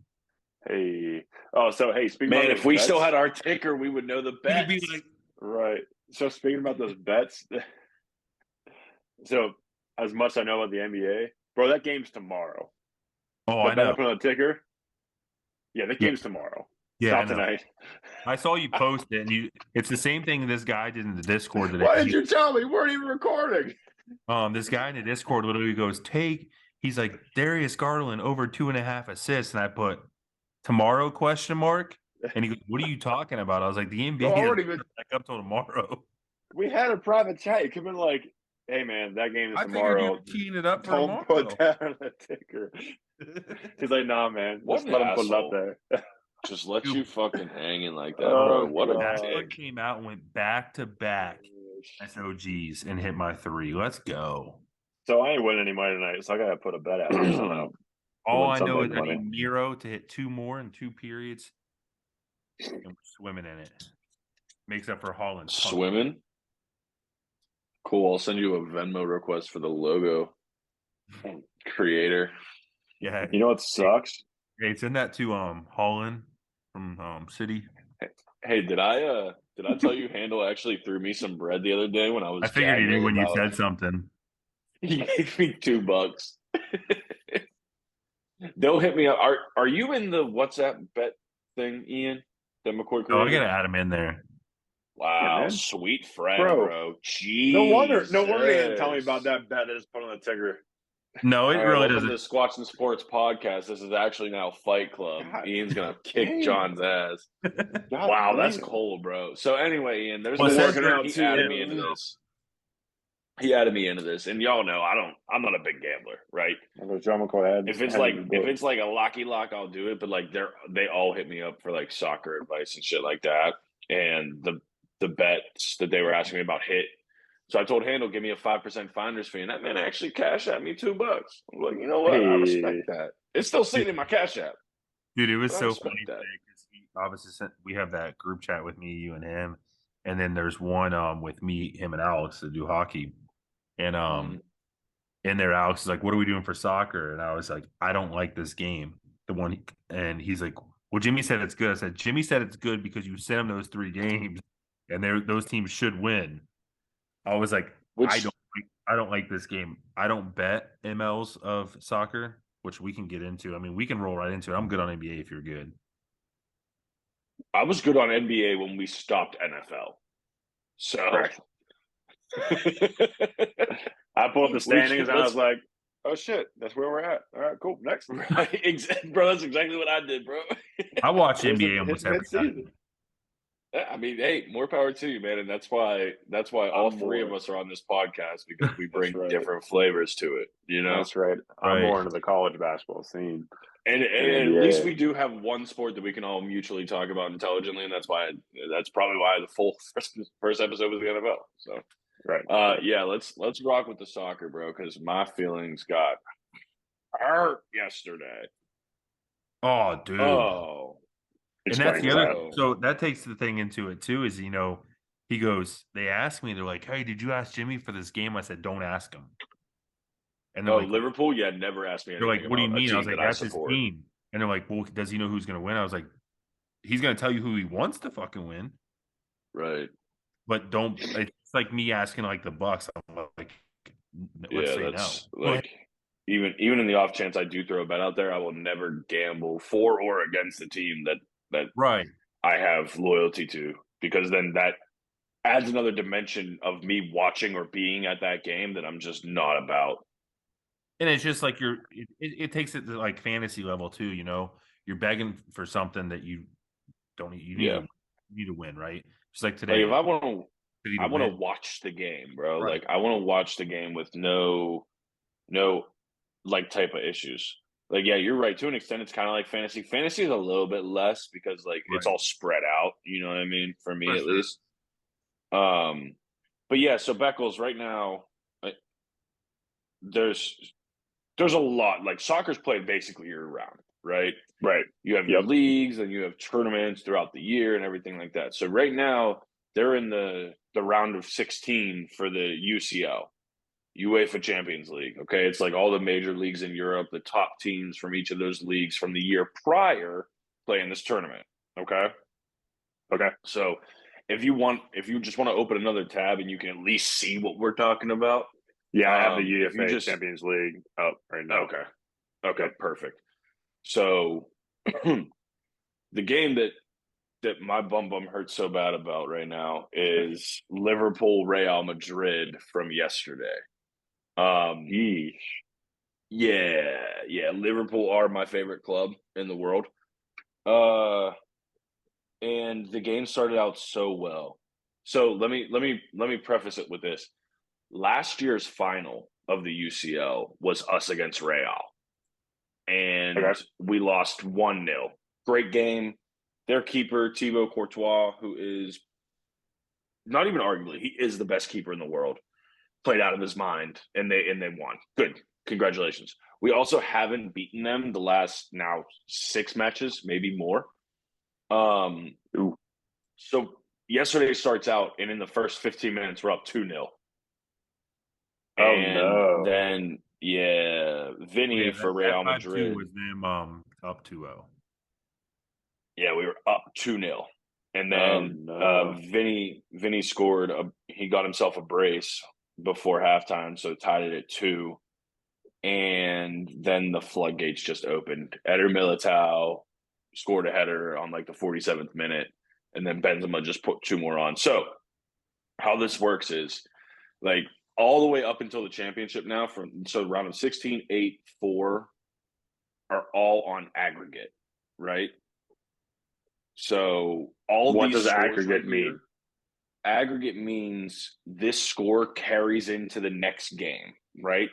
Hey. Oh, so hey, speaking man, about if we bets, still had our ticker, we would know the bets. Like, right. So speaking about those bets, so as much as I know about the NBA, bro, that game's tomorrow. Oh, I know. I put on the ticker. Yeah, the game's tomorrow. Yeah, not tonight. I saw you post it, and it's the same thing this guy did in the Discord today. Why did you tell me? We weren't even recording. This guy in the Discord literally goes, he's like, Darius Garland over 2.5 assists, and I put tomorrow ? And he goes, what are you talking about? I was like, the NBA is back up till tomorrow. We had a private chat. You could have been like, hey man, that game is tomorrow. Teeing it up for tomorrow. Put that on the ticker. He's like, nah, man. Just let him put it up there. Just let you fucking hanging like that, bro. What a one came out and went back to back SOGs and hit my 3. Let's go. So I ain't winning any money tonight, so I gotta put a bet out somehow. All I know is I need Miro to hit 2 more in 2 periods. And we're swimming in it. Makes up for Holland. Swimming? Cool. I'll send you a Venmo request for the logo creator. Yeah. You know what sucks? Hey, send that to Holland from City. Hey, did I tell you Handel actually threw me some bread the other day when I was? I figured he did when you said something. He gave me $2. They'll hit me up. Are you in the WhatsApp bet thing, Ian? That McCoy created? Oh, I gotta add him in there. Wow, yeah, sweet friend, bro. Jeez. No wonder you didn't tell me about that bet that just put on the ticker. No, it really doesn't. The Squatchin Sports podcast. This is actually now Fight Club. God, Ian's gonna kick John's ass. Wow, that's cold, bro. So anyway, Ian, there's working out. He added me into this. He added me into this, and y'all know I'm not a big gambler, right? If it's like a locky lock, I'll do it. But like they all hit me up for like soccer advice and shit like that. And the the bets that they were asking me about hit. So I told Handle, give me a 5% finder's fee. And that man actually cashed at me $2. I'm like, you know what? I respect that. It's still sitting in my Cash App. Dude, it was so funny today because he obviously we have that group chat with me, you, and him. And then there's one with me, him, and Alex that do hockey. And in there, Alex is like, "What are we doing for soccer?" And I was like, "I don't like this game." And he's like, "Well, Jimmy said it's good." I said, "Jimmy said it's good because you sent him those 3 games, and those teams should win." I was like, I don't like this game. I don't bet MLs of soccer, which we can get into. I mean, we can roll right into it. I'm good on NBA if you're good. I was good on NBA when we stopped NFL. So I pulled up the standings and I was like, oh shit, that's where we're at. All right, cool. Next. Right. Bro, that's exactly what I did, bro. I watch NBA almost every season. I mean, hey, more power to you, man. And that's why all three of us are on this podcast, because we bring different flavors to it. You know? That's right. I'm more into the college basketball scene. And at least we do have one sport that we can all mutually talk about intelligently, and that's probably why the full first episode was the NFL. So yeah, let's rock with the soccer, bro, because my feelings got hurt yesterday. Oh, dude. Oh. And that's the other. So that takes the thing into it too. Is he goes. They asked me. They're like, "Hey, did you ask Jimmy for this game?" I said, "Don't ask him." And they're like, Liverpool, yeah, never asked me. They're like, "What do you mean?" I was like, "That's his team." And they're like, "Well, does he know who's going to win?" I was like, "He's going to tell you who he wants to fucking win." Right. But don't. It's like me asking like the Bucks. I'm like, let's say no. Like, even in the off chance I do throw a bet out there, I will never gamble for or against the team that I have loyalty to, because then that adds another dimension of me watching or being at that game that I'm just not about. And it's just like it takes it to like fantasy level too. You're begging for something that you don't. You need to win, right? Just like today. Like if I want to watch the game, bro. Right. Like I want to watch the game with no like type of issues. Like, yeah, you're right. To an extent, it's kind of like fantasy. Fantasy is a little bit less because it's all spread out. You know what I mean? For me, at least. But yeah, so Beckles right now, there's a lot. Like soccer's played basically year round, right? Right. You have your leagues and you have tournaments throughout the year and everything like that. So right now they're in the round of 16 for the UCL. UEFA Champions League. Okay. It's like all the major leagues in Europe, the top teams from each of those leagues from the year prior play in this tournament. Okay. So if you just want to open another tab and you can at least see what we're talking about. Yeah, I have the UEFA Champions League up right now. Okay, perfect. So the game that my bum hurts so bad about right now is Liverpool Real Madrid from yesterday. Yeah, Liverpool are my favorite club in the world. And the game started out so well. So let me preface it with this. Last year's final of the UCL was us against Real. And we lost 1-0. Great game. Their keeper, Thibaut Courtois, who is not even arguably, he is the best keeper in the world, played out of his mind, and they won. Good. Congratulations. We also haven't beaten them the last now 6 matches, maybe more. So yesterday starts out, and in the first 15 minutes, we're up 2-0. Then Vinny for Real Madrid was them up 2-0. Yeah, we were up 2-0. And then Vinny scored he got himself a brace before halftime, so tied it at 2. And then the floodgates just opened. Eder Militao scored a header on like the 47th minute, and then Benzema just put 2 more on. So how this works is like all the way up until the championship now, so round of 16, 8, 4 are all on aggregate, right? So what does aggregate mean? Aggregate means this score carries into the next game, right?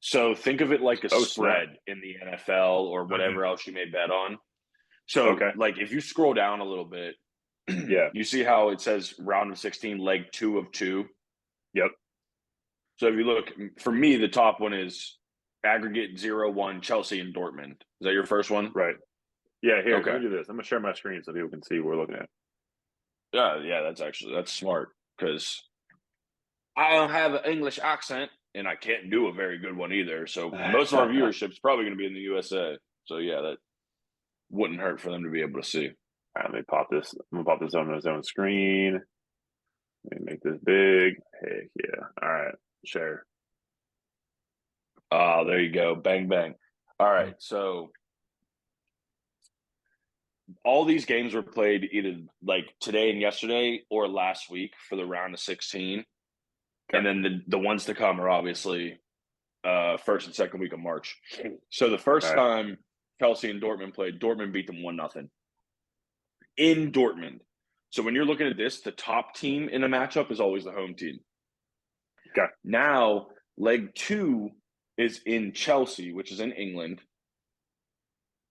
So think of it like a spread in the NFL or whatever else you may bet on. So like if you scroll down a little bit, Yeah. You see how it says round of 16, leg 2 of 2? Yep. So if you look, for me, the top one is aggregate 0-1 Chelsea and Dortmund. Is that your first one? Right. Yeah, here, Okay. let me do this. I'm going to share my screen so people can see what we're looking at. Yeah, that's smart because I don't have an English accent and I can't do a very good one either. So most of our viewership is probably going to be in the USA. So yeah, that wouldn't hurt for them to be able to see. All right, let me pop this. I'm going to pop this on his own screen. Let me make this big. Heck yeah. All right, share. Oh, there you go. Bang, bang. All right, so all these games were played either like today and yesterday or last week for the round of 16. Okay. And then the ones to come are obviously first and second week of March. So the first time Chelsea and Dortmund played, Dortmund beat them 1-0 in Dortmund. So when you're looking at this, the top team in a matchup is always the home team. Okay. Now, leg 2 is in Chelsea, which is in England.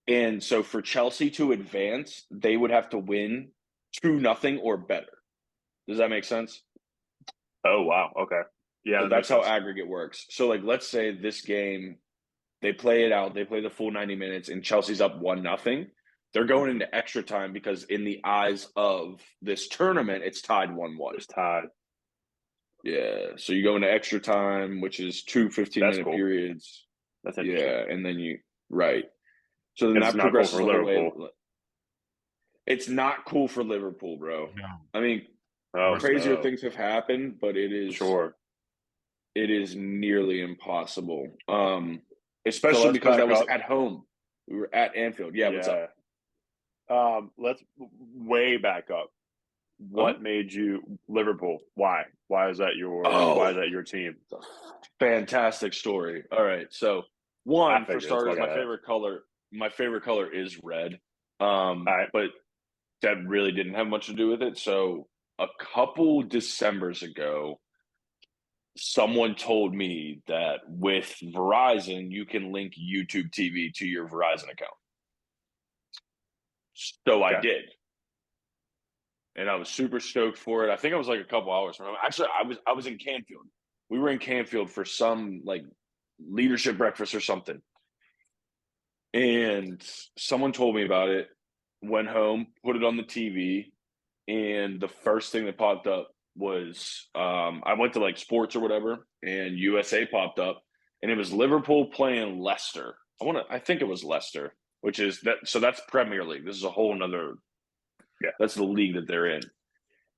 And so for Chelsea to advance, they would have to win 2-0 or better. Does that make sense? Oh, wow. Okay. Yeah. So that's how aggregate works. So, like, let's say this game, they play it out, they play the full 90 minutes, and Chelsea's up 1-0. They're going into extra time because in the eyes of this tournament, it's tied 1-1. It's tied. Yeah. So you go into extra time, which is 2 15-minute periods. That's interesting. Yeah. And then right. So then that progresses the whole way. It's not cool for Liverpool, bro. No. I mean, crazier things have happened, but it is nearly impossible. Especially because that was at home. We were at Anfield. Yeah, what's up? Let's way back up. What made you Liverpool? Why? Why is that your team? Fantastic story. All right. So one, for starters, my favorite color is red. But that really didn't have much to do with it. So a couple Decembers ago, someone told me that with Verizon, you can link YouTube TV to your Verizon account. So I did. And I was super stoked for it. I think I was like a couple hours from home. Actually, I was in Canfield. We were in Canfield for some like leadership breakfast or something. And someone told me about it, went home, put it on the TV, and the first thing that popped up was I went to like sports or whatever, and USA popped up, and it was Liverpool playing Leicester. I think it was Leicester, which is that. So that's Premier League. This is a whole nother. Yeah, that's the league that they're in.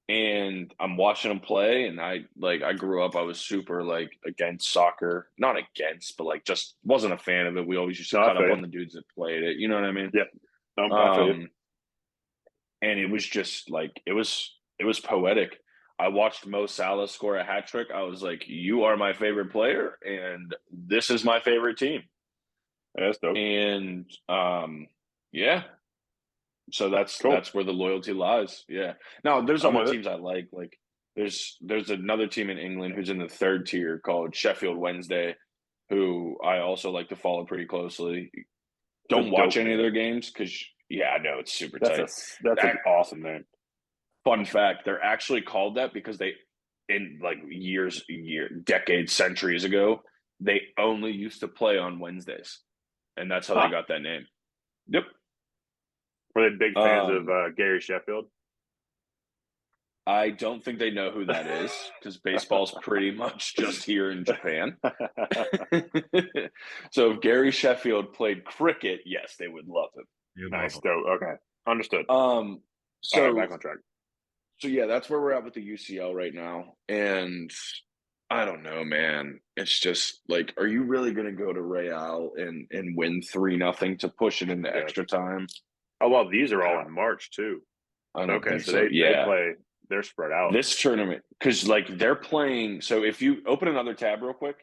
And I'm watching them play, and I grew up. I was super like against soccer, not against, but like just wasn't a fan of it. We always used to cut up on the dudes that played it. You know what I mean? Yeah. And it was just like it was poetic. I watched Mo Salah score a hat trick. I was like, "You are my favorite player, and this is my favorite team." That's dope. And yeah. So that's where the loyalty lies. Yeah. Now there's other teams I like. Like there's another team in England who's in the third tier called Sheffield Wednesday, who I also like to follow pretty closely. Don't watch any of their games because I know it's super tight. That's an awesome name. Fun fact: they're actually called that because they, in like decades, centuries ago, they only used to play on Wednesdays, and that's how they got that name. Yep. Were they big fans of Gary Sheffield? I don't think they know who that is because baseball's pretty much just here in Japan. So if Gary Sheffield played cricket, yes, they would love him. Nice, dope. Okay, understood. So back on track. So yeah, that's where we're at with the UCL right now, and I don't know, man. It's just like, are you really going to go to Real and win 3-0 to push it into extra time? Oh, well, these are all in March, too. I don't think so. They play, they're spread out. This tournament, because, like, they're playing. So if you open another tab real quick.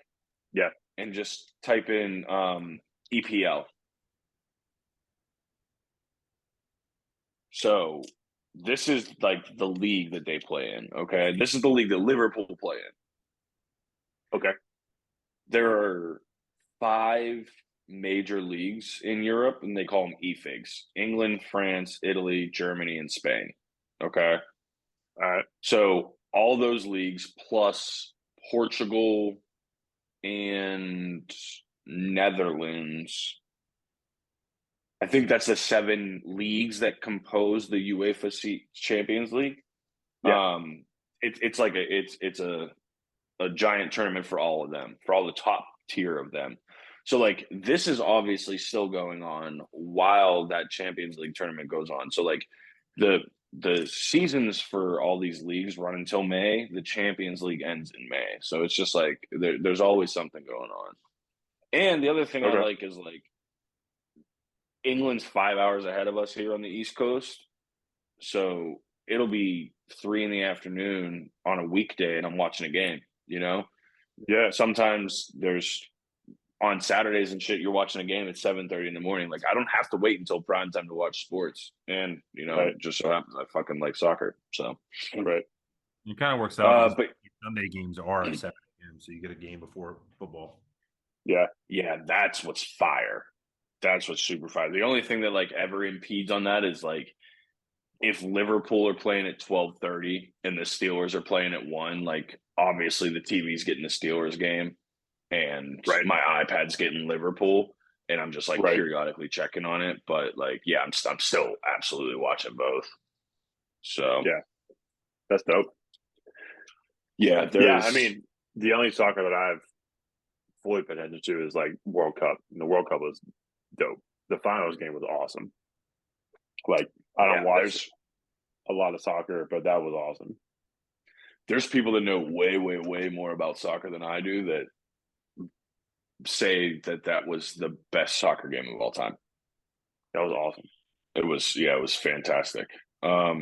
Yeah. And just type in EPL. So this is, like, the league that they play in, okay? This is the league that Liverpool play in. Okay. There are 5 major leagues in Europe, and they call them EFIGs: England, France, Italy, Germany, and Spain. Okay. All right. So all those leagues plus Portugal and Netherlands. I think that's the 7 leagues that compose the UEFA Champions League. Yeah. It's like it's a giant tournament for all of them, for all the top tier of them. So like this is obviously still going on while that Champions League tournament goes on. So like the seasons for all these leagues run until May. The Champions League ends in May. So it's just like there's always something going on. And the other thing I like is like England's 5 hours ahead of us here on the East Coast. So it'll be 3 in the afternoon on a weekday and I'm watching a game, you know? Yeah. Sometimes there's on Saturdays and shit, you're watching a game at 7:30 in the morning. Like I don't have to wait until prime time to watch sports. And you know, it just so happens I fucking like soccer. So right. It kind of works out. But Sunday games are at 7 a.m., so you get a game before football. Yeah. Yeah, that's what's fire. That's what's super fire. The only thing that like ever impedes on that is like if Liverpool are playing at 12:30 and the Steelers are playing at 1, like obviously the TV's getting the Steelers game and my iPad's getting Liverpool and I'm just like periodically checking on it, but like yeah, I'm still absolutely watching both. So yeah. That's dope. Yeah, I mean, the only soccer that I've fully paid attention to is like World Cup. And the World Cup was dope. The finals game was awesome. Like I don't watch a lot of soccer, but that was awesome. There's people that know way, way, way more about soccer than I do that say that was the best soccer game of all time. That was awesome. It was fantastic. But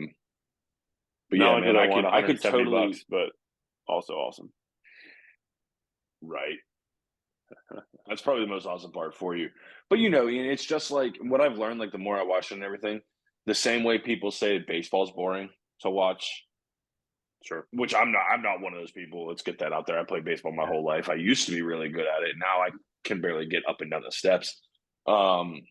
not yeah, man, I could totally, bucks, but also awesome. Right. That's probably the most awesome part for you. But you know, it's just like what I've learned, like the more I watch it and everything, the same way people say baseball's boring to watch. Sure. Which I'm not one of those people. Let's get that out there. I played baseball my whole life. I used to be really good at it. Now I can barely get up and down the steps. Like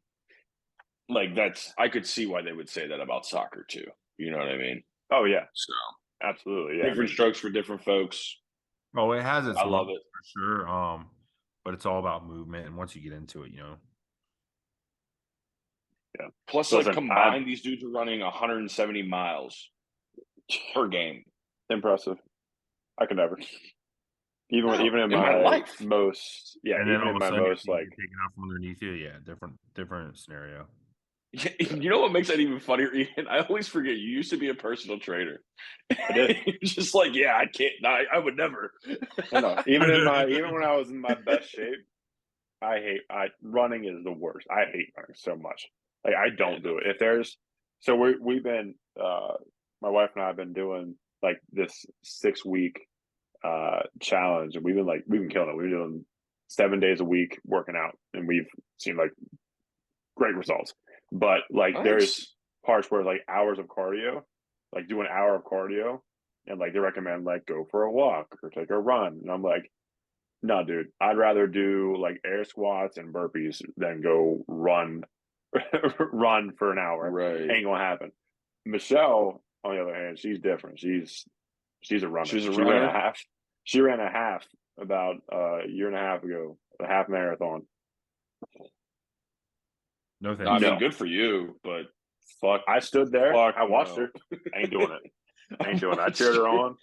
I could see why they would say that about soccer too. You know what I mean? Oh yeah. So absolutely. Yeah. Different strokes for different folks. Oh, it has its I love it for sure. But it's all about movement, and once you get into it, you know. Yeah. Plus, like combined, these dudes are running 170 miles per game. Impressive. I could never. Even in my life, most and even in my most like taken out from underneath you, yeah, different scenario. You know what makes that even funnier, Ian? I always forget you used to be a personal trainer. I did. Just like, yeah, I can't. No, I would never. No. Even when I was in my best shape, running is the worst. I hate running so much. Like I don't do it. If there's we've been my wife and I have been doing like this 6-week challenge, and we've been killing it. We've been doing 7 days a week working out, and we've seen like great results. But like there's parts where like hours of cardio, like do an hour of cardio, and like they recommend like go for a walk or take a run, and I'm like, no, dude, I'd rather do like air squats and burpees than go run for an hour. Right, ain't gonna happen. Michelle, on the other hand, she's different. She's a runner. She ran a half about a year and a half ago, a half marathon. No thanks. I mean, good for you, but fuck. I stood there. I watched her. I ain't doing it. I cheered her on.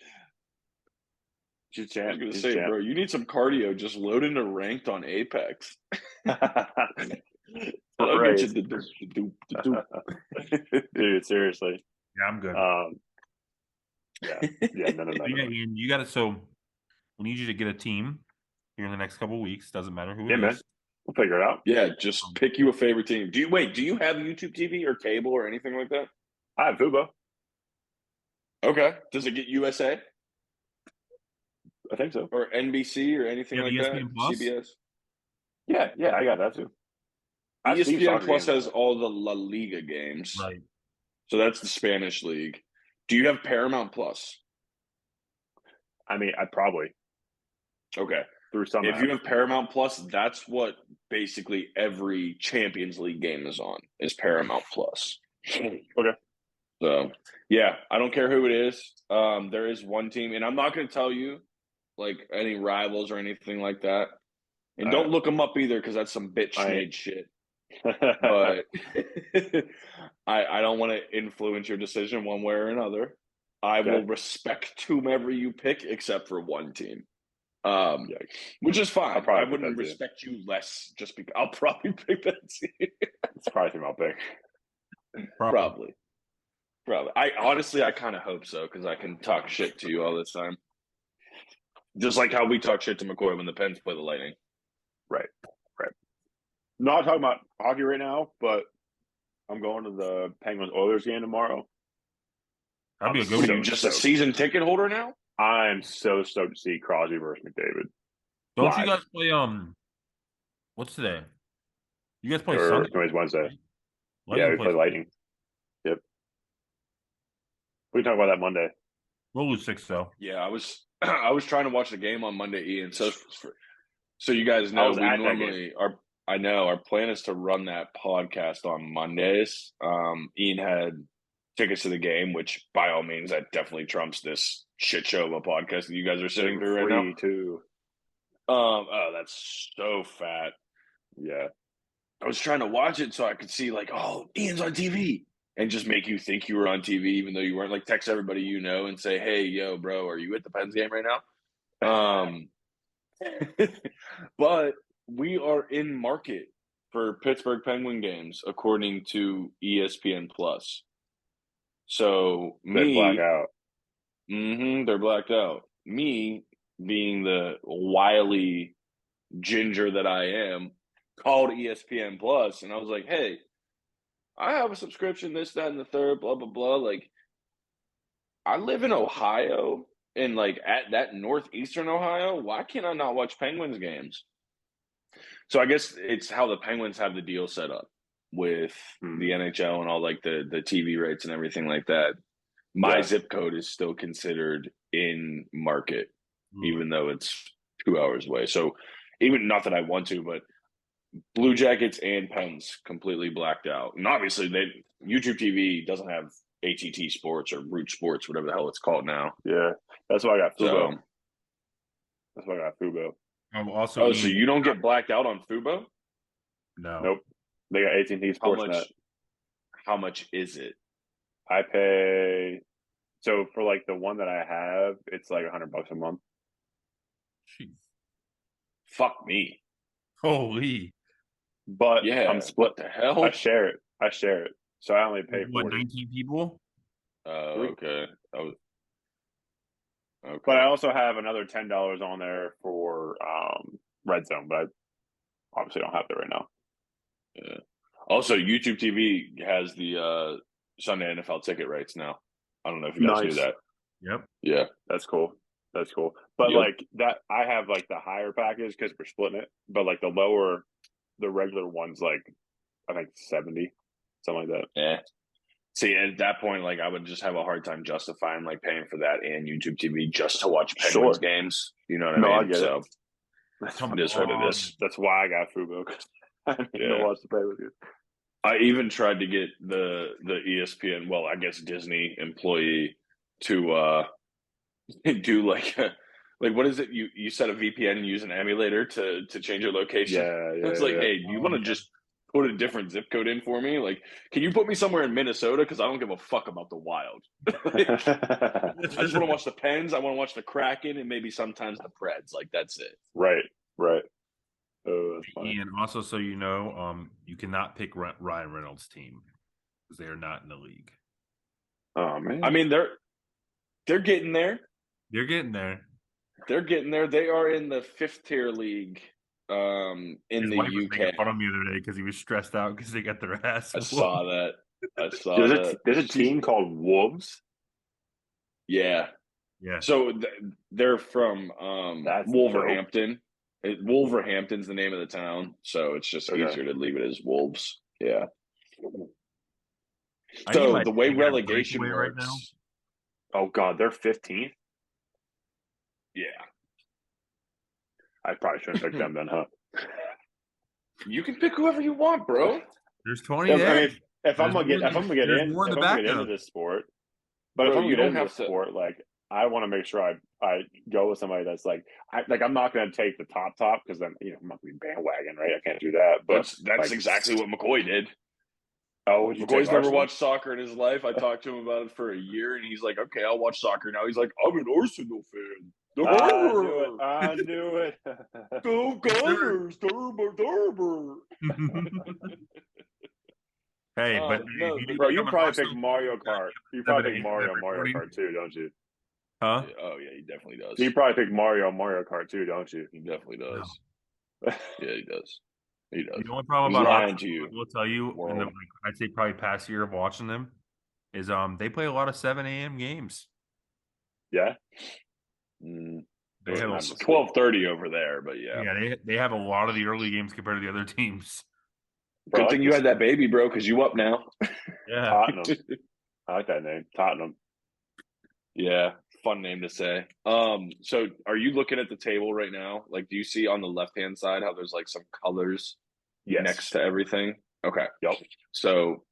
She's a champ. I was gonna say, bro, you need some cardio. Just load into ranked on Apex. Dude, seriously. Yeah, I'm good. No. Yeah, Ian, you got to. So we need you to get a team here in the next couple of weeks. Doesn't matter who it is. Man. We'll figure it out. Yeah, just pick you a favorite team. Do you have YouTube TV or cable or anything like that? I have Fubo. Okay. Does it get USA? I think so. Or NBC or anything like that? Plus? CBS? Yeah, I got that too. ESPN Plus has all the La Liga games. Right. So that's the Spanish league. Do you have Paramount Plus? I mean, I probably. Okay. Through some If you have Paramount Plus, that's what basically every Champions League game is on, is Paramount Plus. Okay. So, yeah, I don't care who it is. There is one team, and I'm not going to tell you like any rivals or anything like that. And don't look them up either because that's some bitch made shit. But I don't want to influence your decision one way or another. I will respect whomever you pick except for one team. Which is fine. I wouldn't respect you less just because I'll probably pick that team. It's probably the team I'll pick. Probably. I honestly kind of hope so because I can talk shit to you all this time. Just like how we talk shit to McCoy when the Pens play the Lightning. Right. Not talking about hockey right now, but I'm going to the Penguins-Oilers game tomorrow. That'd be a good one. Are you just a season ticket holder now? I'm so stoked to see Crosby versus McDavid. Don't you guys play what's today? You guys play Sunday? Tomorrow's Wednesday. Lightning we play Lightning. Yep. We can talk about that Monday. We'll lose 6 though. Yeah, I was trying to watch the game on Monday, Ian. So you guys know we normally our plan is to run that podcast on Mondays. Ian had tickets to the game, which by all means that definitely trumps this shit show of a podcast that you guys are sitting through right now. Too. Oh, that's so fat. Yeah. I was trying to watch it so I could see like, oh, Ian's on TV. And just make you think you were on TV even though you weren't. Like text everybody you know and say, hey, yo, bro, are you at the Pens game right now? But we are in market for Pittsburgh Penguin games according to ESPN Plus. So they're blacked out. They're blacked out. Me, being the wily ginger that I am, called ESPN Plus, and I was like, hey, I have a subscription, this, that, and the third, blah, blah, blah. Like, I live in Ohio, and, like, at that northeastern Ohio, why can't I not watch Penguins games? So I guess it's how the Penguins have the deal set up with the NHL and all, like, the TV rates and everything like that. My zip code is still considered in market, even though it's 2 hours away. So even not that I want to, but Blue Jackets and Pens completely blacked out. And obviously, YouTube TV doesn't have ATT Sports or Root Sports, whatever the hell it's called now. Yeah, that's why I got Fubo. That's why I got Fubo. So you don't get blacked out on Fubo? No. Nope. They got AT&T Sportsnet. How much is it? I pay. So for like the one that I have, it's like $100 a month. Jeez. Fuck me. Holy. But I'm split. What the hell? I share it. So I only pay for 19 people? Okay. Okay. But I also have another $10 on there for Red Zone, but I obviously don't have that right now. Yeah. Also, YouTube TV has the Sunday NFL ticket rights now. I don't know if you guys knew that. Yep. Yeah. That's cool. But like that, I have like the higher package because we're splitting it. But like the regular one's like, I think 70, something like that. Yeah. See, at that point, like I would just have a hard time justifying like paying for that and YouTube TV just to watch Penguins games. You know what I mean? I get it. It is what it is. That's why I got Fubo, because I didn't know what to pay with you. I even tried to get the ESPN, well, I guess Disney employee to do like what is it? You set a VPN and use an emulator to change your location. Yeah. It's like, hey, do you want to just put a different zip code in for me? Like, can you put me somewhere in Minnesota? Because I don't give a fuck about the Wild. I just want to watch the Pens. I want to watch the Kraken and maybe sometimes the Preds. Like, that's it. Right. Oh, that's funny. And also, so you know, you cannot pick Ryan Reynolds' team because they are not in the league. Oh man! I mean, they're getting there. They're getting there. They are in the 5th tier league. In His the wife was UK. making fun of me the other day because he was stressed out because they got their ass. I saw that. There's a team called Wolves. Yeah. So they're from Wolverhampton. Wolverhampton's the name of the town, so it's just easier to leave it as Wolves. Yeah. So the way relegation works right now. Oh God, they're 15th. Yeah. I probably shouldn't pick them then, huh? You can pick whoever you want, bro. There's 20 there. I mean, if I'm gonna get into this sport, but if I'm gonna get into this sport, like I want to make sure I go with somebody that's like I'm not gonna take the top because then I'm not gonna be bandwagon, right? I can't do that. But that's exactly what McCoy did. Oh, McCoy's never watched soccer in his life. I talked to him about it for a year, and he's like, "Okay, I'll watch soccer now." He's like, "I'm an Arsenal fan." I knew it. Go Gunners, Derber, Derber. Hey, but no, bro, you probably pick Mario Kart. You probably pick Mario Kart too, don't you? Huh? Yeah, oh yeah, he definitely does. You probably pick Mario Kart too, don't you? He definitely does. No. Yeah, he does. He does. The only problem about lying to you. We'll tell you, I'd say probably past year of watching them is they play a lot of 7 a.m. games. Yeah. They have 12:30 over there, but yeah. Yeah, they have a lot of the early games compared to the other teams. Good thing you had that baby, bro, because you up now. Yeah. Tottenham. I like that name. Tottenham. Yeah, fun name to say. So are you looking at the table right now? Like, do you see on the left-hand side how there's like some colors next to everything? Okay. Yep. So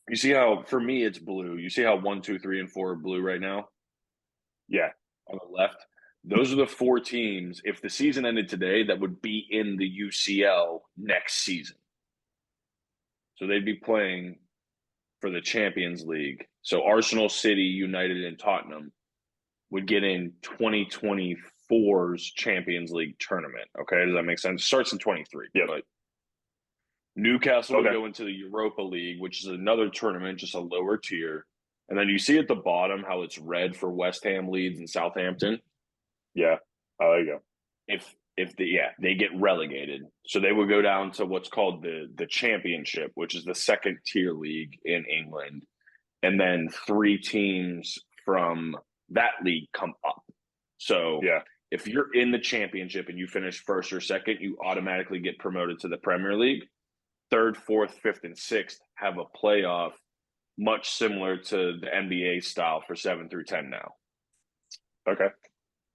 you see how, for me, it's blue. You see how 1, 2, 3, and 4 are blue right now? Yeah. On the left. Those are the 4 teams, if the season ended today, that would be in the UCL next season. So they'd be playing for the Champions League. So Arsenal, City, United, and Tottenham would get in 2024's Champions League tournament. Okay, does that make sense? It starts in 23. Yeah. But Newcastle would go into the Europa League, which is another tournament, just a lower tier. And then you see at the bottom how it's red for West Ham, Leeds, and Southampton. Yeah. Oh, there you go. If they get relegated. So they would go down to what's called the Championship, which is the second tier league in England. And then 3 teams from that league come up. So if you're in the Championship and you finish first or second, you automatically get promoted to the Premier League. 3rd, 4th, 5th, and 6th have a playoff much similar to the NBA style for 7 through 10 now. Okay.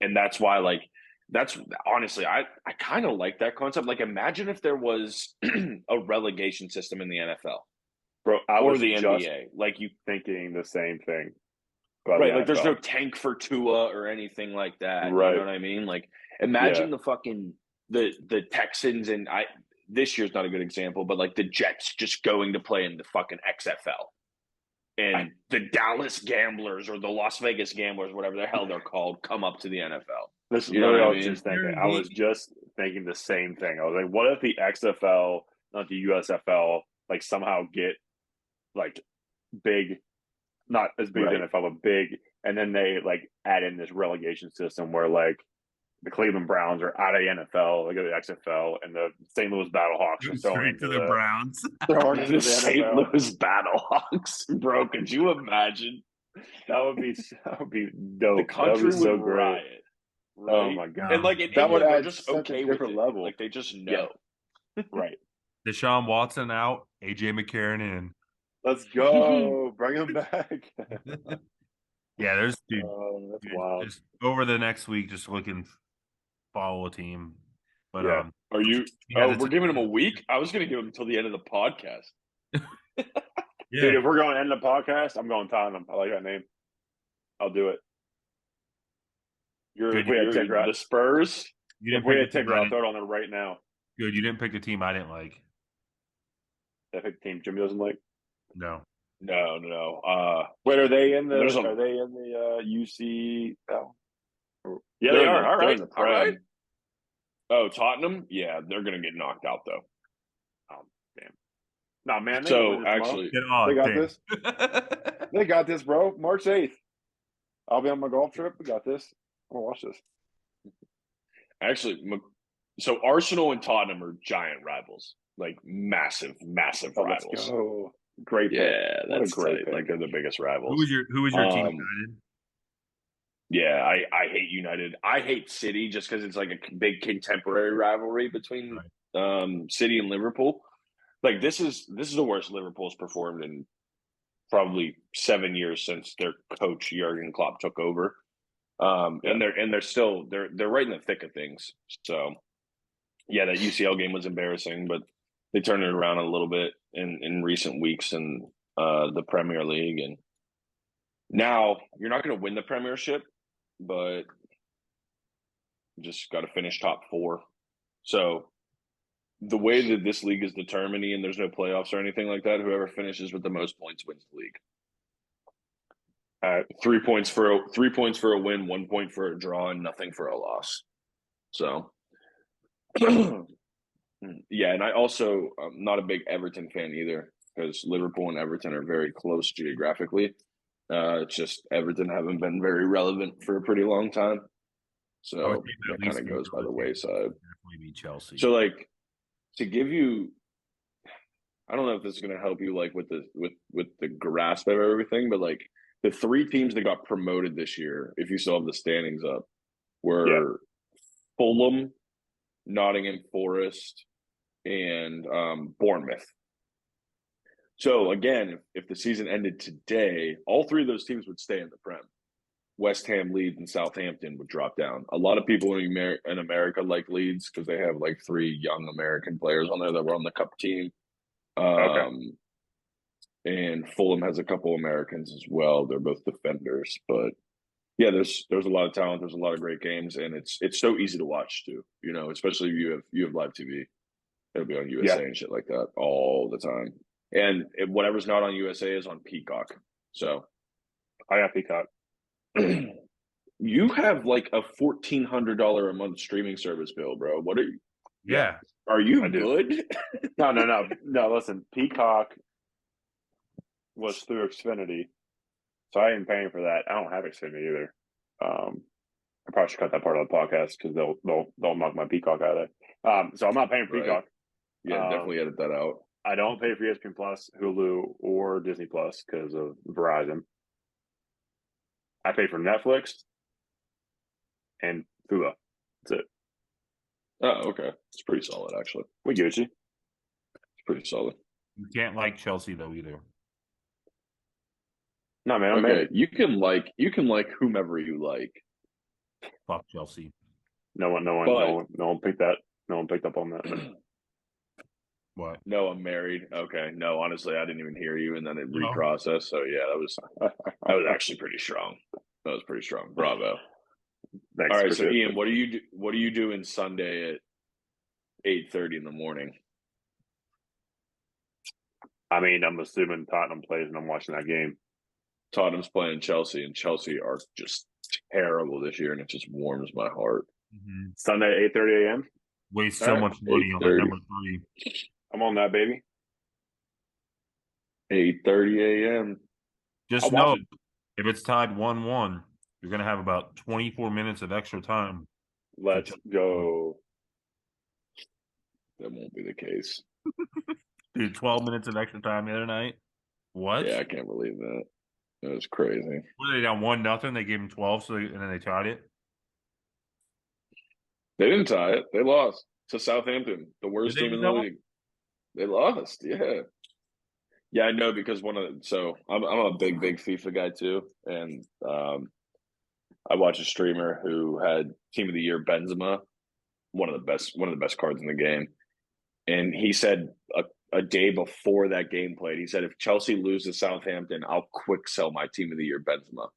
And that's why, like, that's honestly, I kind of like that concept. Like, imagine if there was a relegation system in the NFL, bro, or the NBA. Like, you thinking the same thing, right? Like, there's no tank for Tua or anything like that. Right. You know what I mean? Like, imagine the fucking the Texans, and this year's not a good example, but like the Jets just going to play in the fucking XFL. And the Dallas Gamblers or the Las Vegas Gamblers, whatever the hell they're called, come up to the NFL. This is literally what I was just thinking. I was just thinking the same thing. I was like, what if the XFL, not the USFL, like somehow get like big, not as big as the NFL, but big, and then they like add in this relegation system where like the Cleveland Browns are out of the NFL, they go to the XFL, and the St. Louis Battlehawks are thrown into the Browns. Thrown into the St. Louis Battlehawks, bro. Could you imagine? That would be dope. The country would so riot. Right? Oh my god! And like that would add just okay with it. Level. Like they just know. Yeah. Right. Deshaun Watson out, AJ McCarron in. Let's go. Bring him back. Yeah, there's that's wild. Just over the next week, just follow a team. But are you? Oh, we're giving him a week. I was going to give him until the end of the podcast. Dude, if we're going to end the podcast, I'm going Tottenham. I like that name. I'll do it. The Spurs. If we had Tigger, I'll throw it on there right now. Good. You didn't pick the team I didn't like. I picked the team Jimmy doesn't like. No. Wait, are they in the? Are they in the UC? Oh. Yeah, they are. All right. All right. Oh, Tottenham? Yeah, they're going to get knocked out though. Oh, damn. Nah, man. So actually, they got this. They got this, bro. March 8th. I'll be on my golf trip. We got this. I'm gonna watch this. Actually, so Arsenal and Tottenham are giant rivals, like massive rivals. Let's go. Great. Yeah, that's great. Like they're the biggest rivals. Who was your team? United? Yeah, I hate United. I hate City just because it's like a big contemporary rivalry between City and Liverpool. Like this is the worst Liverpool's performed in probably 7 years since their coach Jurgen Klopp took over. And they're still right in the thick of things. So yeah, that UCL game was embarrassing, but they turned it around a little bit in recent weeks in the Premier League, and now you're not going to win the Premiership, but you just got to finish top 4. So the way that this league is determined, and there's no playoffs or anything like that, whoever finishes with the most points wins the league. 3 points for a win, 1 point for a draw, and nothing for a loss. So, yeah, and I'm not a big Everton fan either, because Liverpool and Everton are very close geographically. It's just Everton haven't been very relevant for a pretty long time. So that kind of goes by the wayside. Definitely be Chelsea. So, like, to give you, I don't know if this is going to help you, like, with the grasp of everything, but like the 3 teams that got promoted this year, if you still have the standings up, were Fulham, Nottingham Forest, and Bournemouth. So again, if the season ended today, all 3 of those teams would stay in the Prem. West Ham, Leeds, and Southampton would drop down. A lot of people in America like Leeds because they have like 3 young American players on there that were on the Cup team. And Fulham has a couple Americans as well. They're both defenders, but yeah, there's a lot of talent. There's a lot of great games, and it's so easy to watch too. You know, especially if you have live TV. It'll be on USA and shit like that all the time. And whatever's not on USA is on Peacock. So I got Peacock. You have like a $1,400 a month streaming service bill, bro. What are you? Yeah. Are you good? No. Listen, Peacock was through Xfinity, so I ain't paying for that. I don't have Xfinity either. I probably should cut that part of the podcast because they'll knock my Peacock out of there. So I'm not paying for Peacock. Yeah, definitely edit that out. I don't pay for ESPN Plus, Hulu, or Disney Plus because of Verizon. I pay for Netflix and Hulu. That's it. Oh, okay. It's pretty solid, actually. We get you. It's pretty solid. You can't like Chelsea though either. No, man. I'm okay, you can like whomever you like. Fuck Chelsea. No one picked that. No one picked up on that. What? No, I'm married. Okay. No, honestly, I didn't even hear you, and then it reprocessed. So yeah, that was actually pretty strong. That was pretty strong. Bravo. Thanks. All right, so Ian, what are you doing Sunday at 8:30 in the morning? I mean, I'm assuming Tottenham plays, and I'm watching that game. Tottenham's playing Chelsea, and Chelsea are just terrible this year, and it just warms my heart. Mm-hmm. Sunday at 8:30 a.m. Waste so much money on number 3. I'm on that, baby. 8:30 a.m. Just know, if it's tied 1-1, you're going to have about 24 minutes of extra time. Let's go. That won't be the case. Dude, 12 minutes of extra time the other night. What? Yeah, I can't believe that. That was crazy. Were they down 1-0? They gave them 12, and then they tied it. They didn't tie it. They lost to Southampton, the worst team in the league. They lost. Yeah. Yeah, I know because I'm a big FIFA guy too, and I watch a streamer who had Team of the Year Benzema, one of the best cards in the game, and he said a day before that game played, he said if Chelsea loses Southampton, I'll quick sell my Team of the Year Benzema.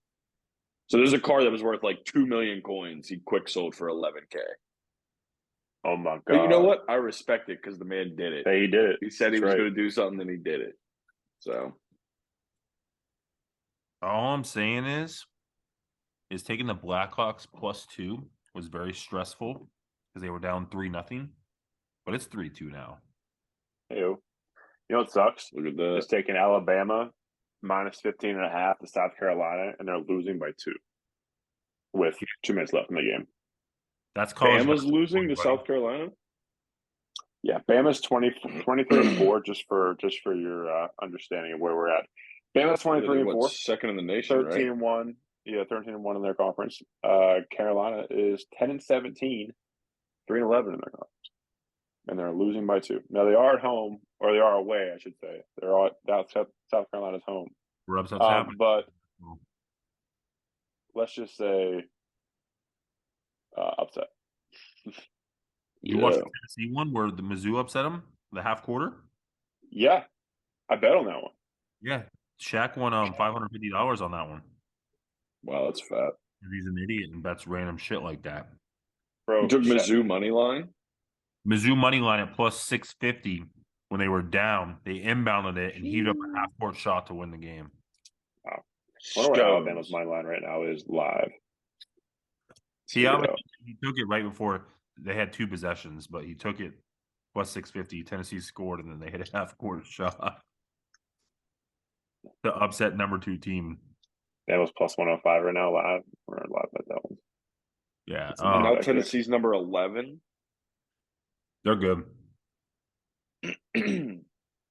So there's a card that was worth like 2 million coins. He quick sold for 11K. Oh my god! But you know what? I respect it because the man did it. Hey, he did it. He said he was going to do something, and he did it. So all I'm saying is taking the Blackhawks +2 was very stressful because they were down 3-0, but it's 3-2 now. Hey, you know what sucks? Look at that. It's taking Alabama -15.5 to South Carolina, and they're losing by 2 with 2 minutes left in the game. That's Bama's losing to South Carolina. Yeah, Bama's 23-4. Just for your understanding of where we're at. Bama's 23-4, second in the nation, 13-1. Yeah, 13-1 in their conference. Carolina is 10-17, 3-11 in their conference, and they're losing by 2. Now they are at home, or they are away, I should say. They're all South Carolina's home. But let's just say upset. You watched the Tennessee one where the Mizzou upset them? the half quarter? Yeah, I bet on that one. Yeah, Shaq won $550 on that one. Wow, that's fat. He's an idiot and bets random shit like that. Bro, You took Mizzou money line? Mizzou money line at plus 650 when they were down. They inbounded it and heaved up a half court shot to win the game. Wow. I wonder what Alabama's money line right now is live. He took it right before they had 2 possessions, but he took it plus 650. Tennessee scored, and then they hit a half court shot to upset number 2 team. That was plus 105 right now live. We're live at that one. Yeah. And now Tennessee's number 11. They're good. They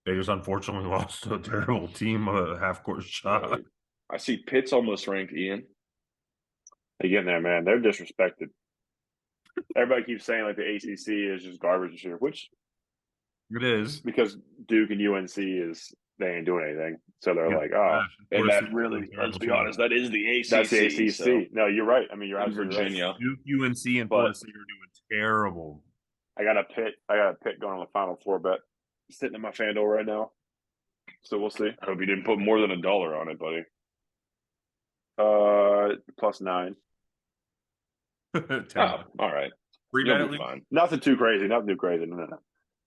just unfortunately lost to a terrible team of a half court shot. I see Pitt's almost ranked, Ian. They get in there, man. They're disrespected. Everybody keeps saying like the ACC is just garbage this year, which it is because Duke and UNC they ain't doing anything, so they're like, oh, and that really, let's be honest, that is the ACC. That's the ACC. So. No, you're right. I mean, you're absolutely Virginia, right. Duke, UNC, and Florida State are doing terrible. I got a Pitt going on the Final Four bet sitting in my FanDuel right now, so we'll see. I hope you didn't put more than $1 on it, buddy. Plus 9. Oh, all right. You'll be fine. Nothing too crazy. No.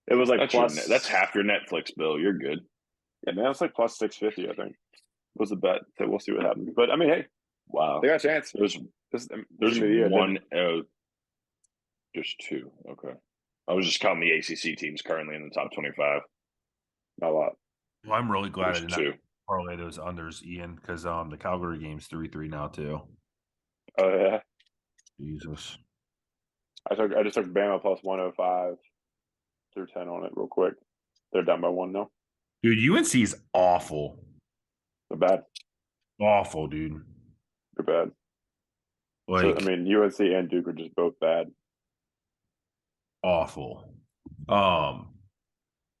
It was like that's half your Netflix bill. You're good. Yeah, man, it's like plus 650. I think was the bet. So we'll see what happens. But I mean, hey, wow, they got a chance. There's one. There's 2. Okay, I was just counting the ACC teams currently in the top 25. Not a lot. Well, I'm really glad I did not parlay those unders, Ian, because the Calgary game's 3-3 now too. Oh yeah. Jesus. I just took Bama plus 105 through 10 on it real quick. They're down by 1 now. Dude, UNC is awful. They're bad. Awful, dude. They're bad. Like, so, I mean, UNC and Duke are just both bad. Awful. I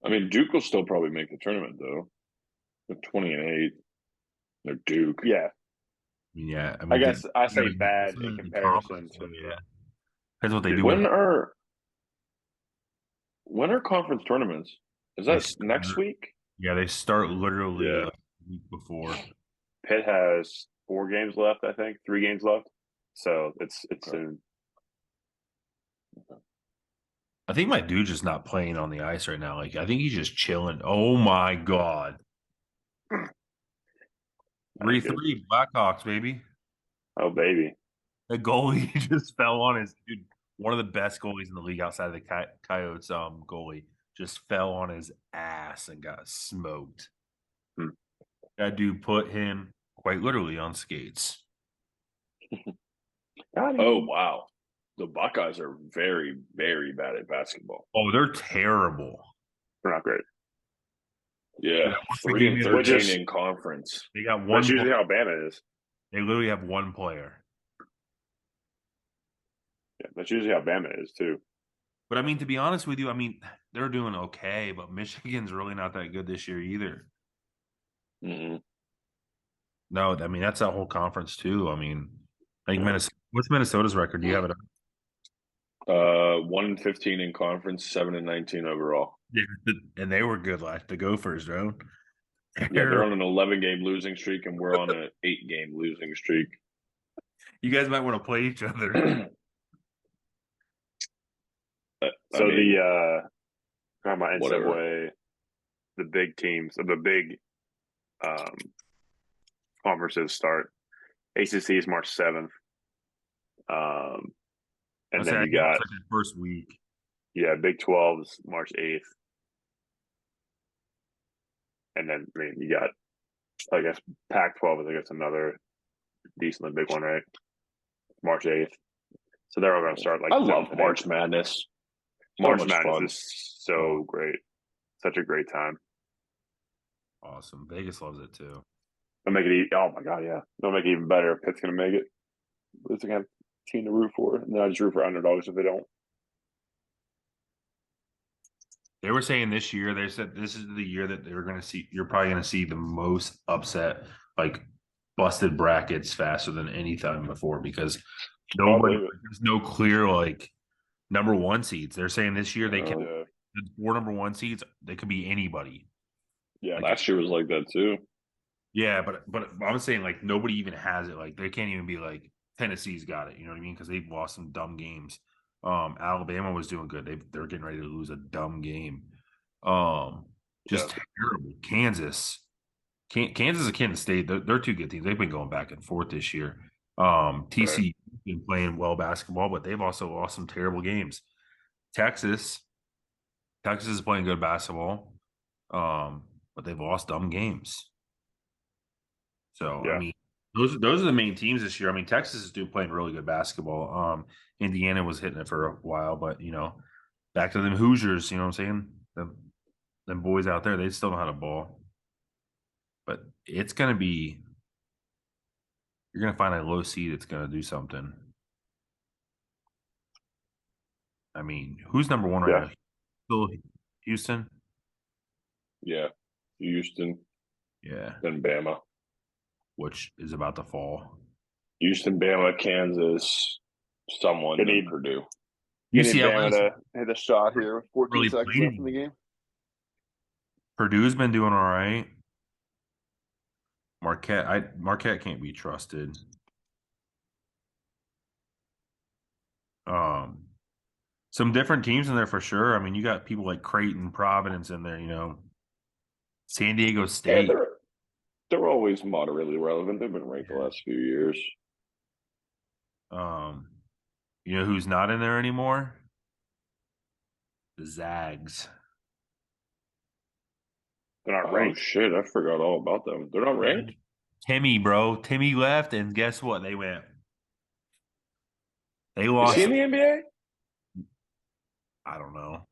mean, Duke will still probably make the tournament though. They're 20-8. They're Duke. Yeah. Yeah. I guess I say bad in comparison to That's what they do. When are conference tournaments? Is that next week? Yeah, they start literally a week before. Pitt has 4 games left, I think. 3 games left. So it's soon. I think my dude's just not playing on the ice right now. Like, I think he's just chilling. Oh my God. 3-3 Blackhawks, baby. Oh, baby. The goalie just fell on his dude. One of the best goalies in the league outside of the Coyotes goalie just fell on his ass and got smoked. That dude put him quite literally on skates. Oh, wow. The Buckeyes are very, very bad at basketball. Oh, they're terrible. They're not great. Yeah, 3-13 in conference. They got one. That's usually how Bama is. They literally have one player. Yeah, that's usually how Bama is too. But I mean, to be honest with you, I mean, they're doing okay, but Michigan's really not that good this year either. Mm-hmm. No, I mean, that's that whole conference too. I mean, I think what's Minnesota's record? Do you have it up? 1-15 in conference, 7-19 overall. Yeah, and they were good the Gophers, bro. Yeah, they're on an 11-game losing streak, and we're on an 8-game losing streak. You guys might want to play each other. So NCAA, the big teams, the big conferences start. ACC is March 7th. And then you got the first week. Yeah, Big 12 is March 8th. And then I mean you got, I guess, Pac-12 is, I guess, another decently big one, right? March 8th. So they're all going to start like. I love March Madness. March Madness is so great. Such a great time. Awesome. Vegas loves it too. They'll make it. Oh my God, yeah. They'll make it even better if Pitt's going to make it. It's going to have a team to root for, and then I just root for underdogs if they don't. They were saying this year, they said this is the year that they're going to see, you're probably going to see the most upset, like busted brackets faster than any time before because there's no clear, like, number 1 seeds. They're saying this year they the 4 number 1 seeds, they could be anybody. Yeah, last year was like that too. Yeah, but I'm saying like nobody even has it. Like they can't even be like Tennessee's got it. You know what I mean? Because they've lost some dumb games. Alabama was doing good. They're getting ready to lose a dumb game. Just terrible. Kansas and Kansas State. They're two good teams. They've been going back and forth this year. TCU been playing well basketball, but they've also lost some terrible games. Texas is playing good basketball, but they've lost dumb games. So I mean, those are the main teams this year. I mean, Texas is playing really good basketball. Indiana was hitting it for a while, but back to them Hoosiers. You know what I'm saying? Them boys out there, they still know how to ball. But it's gonna be you're gonna find a low seed that's gonna do something. I mean, who's number 1 right now? Still Houston? Yeah. Houston. Yeah. Then Bama. Which is about to fall. Houston, Bama, Kansas, someone in Purdue. You need Bama to hit a shot here with 14 seconds left in the game. Purdue's been doing all right. Marquette can't be trusted. Some different teams in there for sure. I mean, you got people like Creighton, Providence in there. San Diego State. Yeah, they're always moderately relevant. They've been ranked the last few years. You know who's not in there anymore? The Zags. They're not ranked. Oh shit! I forgot all about them. They're not ranked. Timmy, bro. Timmy left, and guess what? They went. They lost. Is he in the NBA? I don't know.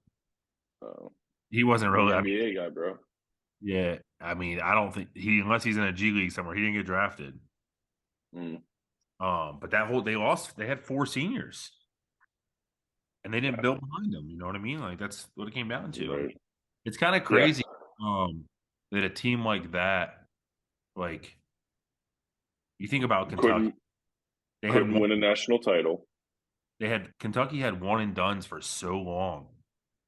Oh, he wasn't really an NBA guy, bro. Yeah, I mean, I don't think unless he's in a G League somewhere, he didn't get drafted. But they lost. They had 4 seniors, and they didn't build behind them. You know what I mean? Like that's what it came down to. Right. It's kind of crazy that a team like that, like you think about Kentucky, they couldn't win a national title. Kentucky had one and dones for so long,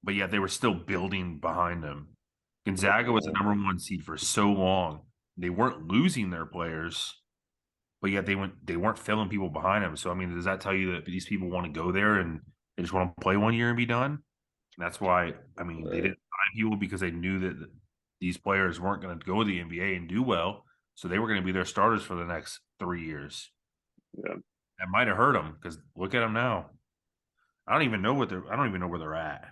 but yet they were still building behind them. Gonzaga was the number 1 seed for so long. They weren't losing their players, but yet they weren't filling people behind them. So I mean, does that tell you that these people want to go there and they just want to play 1 year and be done? And that's why they didn't sign people because they knew that these players weren't going to go to the NBA and do well. So they were going to be their starters for the next 3 years. Yeah, that might have hurt them because look at them now. I don't even know where they're at.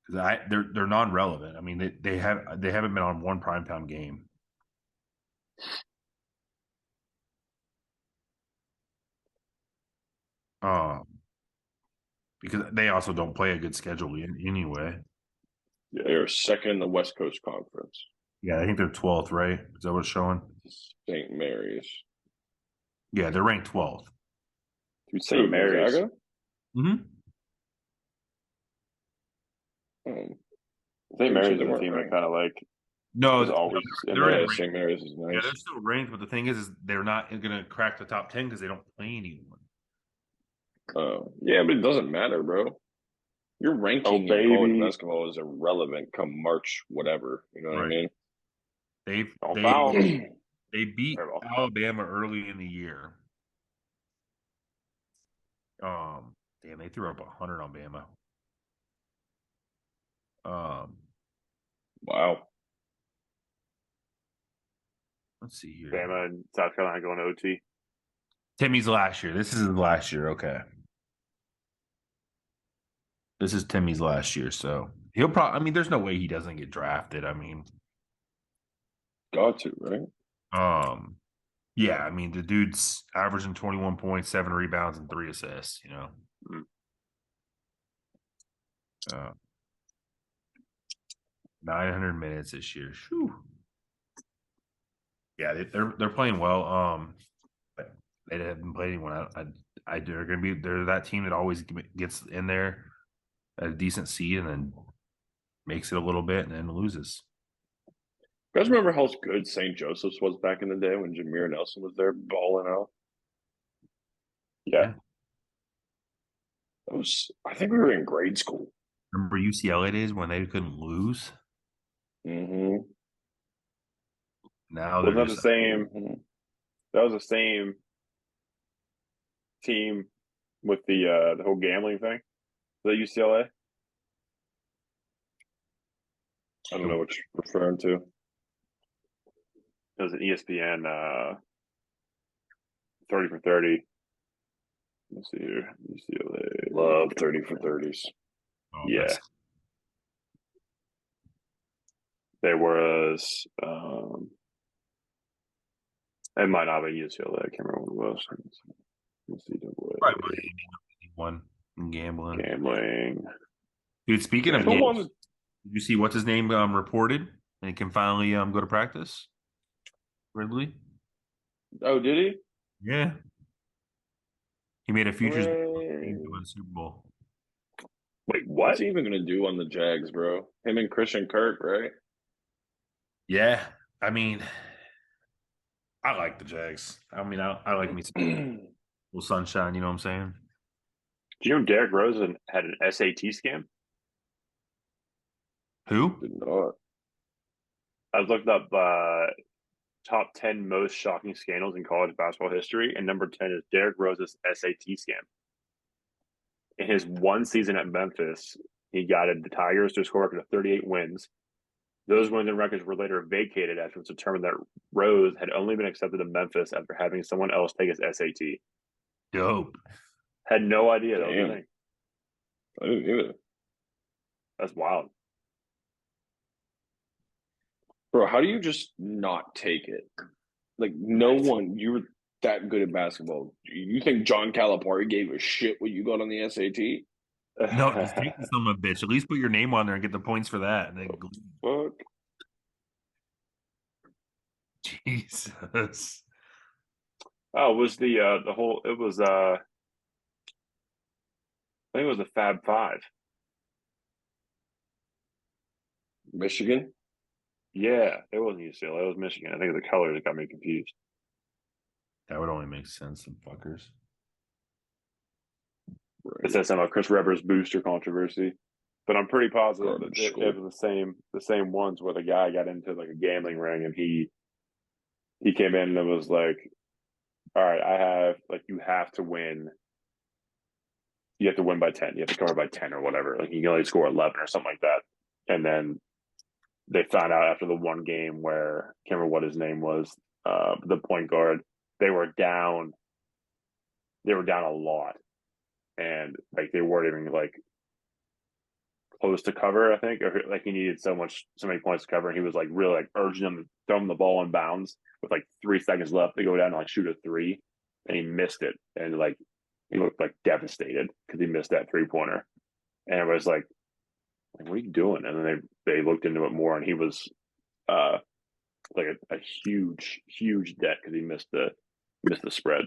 Because they're non-relevant. I mean, they haven't been on one primetime game. Because they also don't play a good schedule anyway. Yeah, they're second in the West Coast Conference. Yeah, I think they're 12th, right? Is that what it's showing? St. Mary's. Yeah, they're ranked 12th. St. Mary's. Mm-hmm. St. Mary's is a team that kind of like always St. Mary's is nice. Yeah, they're still ranked, but the thing is they're not going to crack the top 10 because they don't play anyone. Yeah, but it doesn't matter, bro. Your ranking in college basketball is irrelevant come March, whatever. You know what I mean? They beat Alabama early in the year. Damn, they threw up 100 on Bama. Wow. Let's see here. Bama and South Carolina going to OT. Timmy's last year. This is his last year. Okay. This is Timmy's last year, so he'll probably. I mean, there's no way he doesn't get drafted. I mean, got to, right? Yeah. I mean, the dude's averaging 21 points, 7 rebounds, and 3 assists. 900 minutes this year. Whew. Yeah, they're playing well. But they haven't played anyone. They're that team that always gets in there at a decent seed and then makes it a little bit and then loses. You guys remember how good St. Joseph's was back in the day when Jameer Nelson was there balling out? Yeah. I think we were in grade school. Remember UCLA days when they couldn't lose? Mm-hmm. Now they're Wasn't that the just same? Mm-hmm. That was the same team with the whole gambling thing. The UCLA. I don't know what you're referring to. It was an ESPN 30 for 30. Let's see here. UCLA. Love 30 for 30s. Yeah. There was it might not be UCLA. I can't remember what it was. probably one in gambling. Gambling. Dude, speaking of Gambling. games, did you see what's his name reported and he can finally go to practice? Ridley? Oh, did he? Yeah. He made a futures to Hooray. win the Super Bowl. Wait, What's what? he even going to do on the Jags, bro? Him and Christian Kirk, right? Yeah. I mean, I like the Jags. I mean, I like me some little sunshine, you know what I'm saying? Do you know Derek Rosen had an SAT scam? Who? Did not. I was looking up top 10 most shocking scandals in college basketball history, and number 10 is Derek Rose's SAT scam. In his one season at Memphis, he guided the Tigers to a score record of 38 wins. Those wins and records were later vacated after it was determined that Rose had only been accepted to Memphis after having someone else take his SAT. Dope. Had no idea that was Damn. the thing. I didn't either. That's wild. Bro, how do you just not take it? Like, no one, you were that good at basketball. You think John Calipari gave a shit what you got on the SAT? No, just take the son of a bitch. At least put your name on there and get the points for that. And then Fuck. Jesus. Oh, it was the whole it was I think it was the Fab Five. Michigan? Yeah, it wasn't UCLA, it was Michigan. I think the colors got me confused. That would only make sense, some fuckers. It says something about Chris Webber's booster controversy, but I'm pretty positive that Garbage it school. was the same ones where the guy got into like a gambling ring and he came in and was like, "All right, I have like you have to win. You have to win by 10. You have to cover by 10 or whatever. Like you can only score 11 or something like that." And then they found out after the one game where I can't remember what his name was, the point guard. They were down. They were down a lot, and like they weren't even like close to cover. I think, or like he needed so many points to cover, and he was like really like urging them to throw him the ball in bounds with like 3 seconds left to go down and like shoot a three, and he missed it, and like he looked like devastated because he missed that 3-pointer, and it was like, what are you doing? And then they looked into it more, and he was like a huge debt because he missed the spread.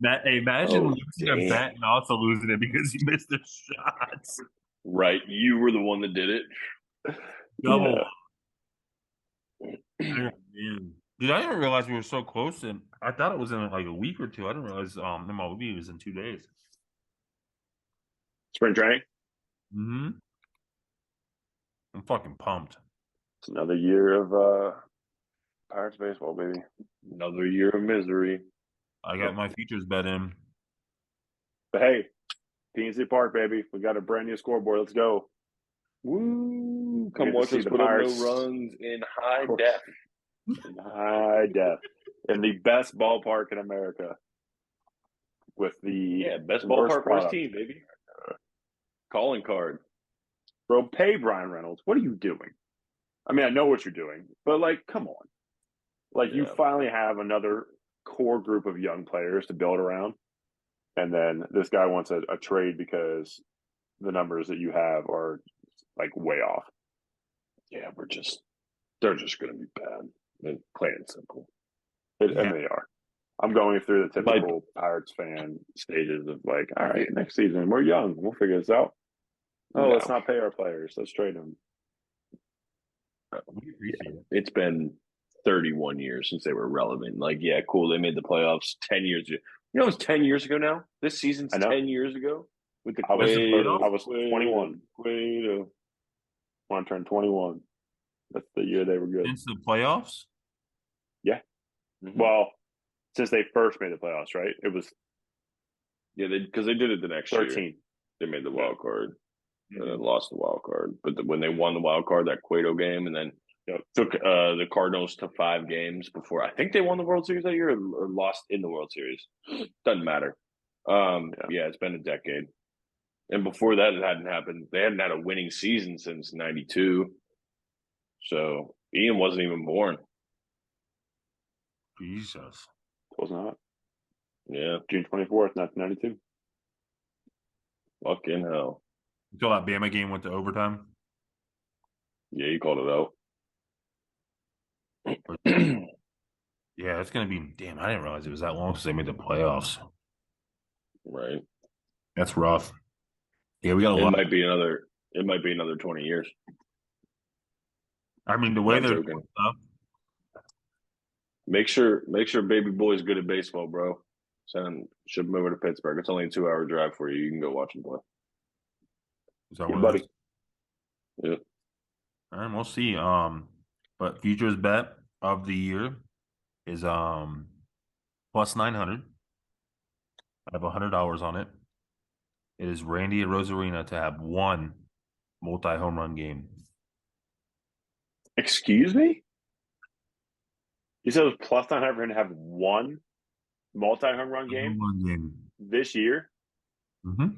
Imagine Oh, losing a bet and also losing it because you missed the shots. Right. You were the one that did it. Double. Yeah. Dude, I didn't realize we were so close, and I thought it was in like a week or two. I didn't realize MLB was in 2 days. Spring training. Mm-hmm. I'm fucking pumped. It's another year of Pirates baseball, baby. Another year of misery. I got my futures bet in. But hey, PNC Park, baby. We got a brand new scoreboard. Let's go. Woo! Come Get to watch see us the put up no Pirates. runs in high Of course. def. In high def. In the best ballpark in America. With the best worst ballpark, worst product. team, baby. Calling card. Bro, pay Brian Reynolds. What are you doing? I mean, I know what you're doing, but like, come on. Like, you Yeah. finally have another core group of young players to build around. And then this guy wants a trade because the numbers that you have are like way off. Yeah, they're just going to be bad. Plain and simple. And they are. I'm going through the typical Pirates fan stages of like, all right, next season, we're young. We'll figure this out. Oh, No. let's not pay our players. Let's trade them. We appreciate it. It's been 31 years since they were relevant. Like, yeah, cool. They made the playoffs 10 years ago. You know, it was 10 years ago now. This season's 10 years ago. With the I was, playoffs? I was 21 when I turned 21. That's the year they were good. Into the playoffs? Yeah. Mm-hmm. Well, since they first made the playoffs, right? It was because they did it the next 13. year. They made the wild card. Mm-hmm. And then lost the wild card. But when they won the wild card, that Cueto game, and then took the Cardinals to 5 games before I think they won the World Series that year or lost in the World Series. Doesn't matter. It's been a decade. And before that, it hadn't happened. They hadn't had a winning season since '92. So Ian wasn't even born. Jesus. Was not. Yeah. June 24th, 1992. Fucking hell. Until that Bama game went to overtime? Yeah, you called it out. Yeah, it's going to be – damn, I didn't realize it was that long since they made the playoffs. Right. That's rough. Yeah, we got a It lot. might be another 20 years. I mean, the way Not they're joking. Make sure baby boy's good at baseball, bro. Ship him over to Pittsburgh. It's only a 2-hour drive for you. You can go watch him play. Is that Yeah, what buddy. it is? Yeah. All right, we'll see. But futures bet of the year is plus 900. I have $100 on it. It is Randy Rosarina to have one multi-home run game. Excuse me? You said it was plus 900 to have one multi-home run game this year? Mm-hmm.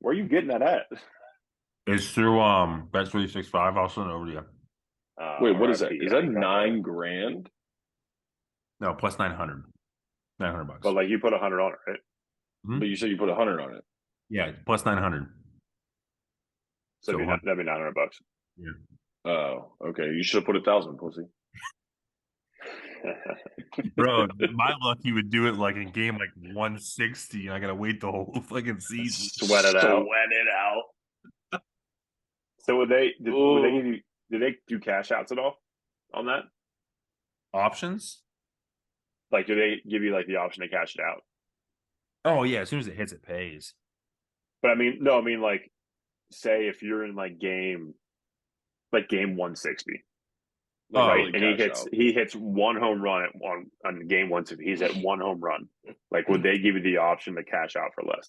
Where are you getting that at? It's through Bet365. I'll send it over to you. Wait, what is that? Is that $9,000? No, plus 900. $900. But like you put 100 on it, right? Mm-hmm. But you said you put 100 on it. Yeah, plus 900. So that'd be $900. Yeah. Oh, okay. You should have put 1,000, pussy. Bro, my luck, he would do it like in game like 160, and I gotta wait the whole fucking season. Sweat it out. So did they do cash outs at all on that? Options? Like, do they give you like the option to cash it out? Oh yeah, as soon as it hits, it pays. But I mean, like, say if you're in like game 160, right, and he hits one home run on game 160. He's at one home run. Like, would they give you the option to cash out for less?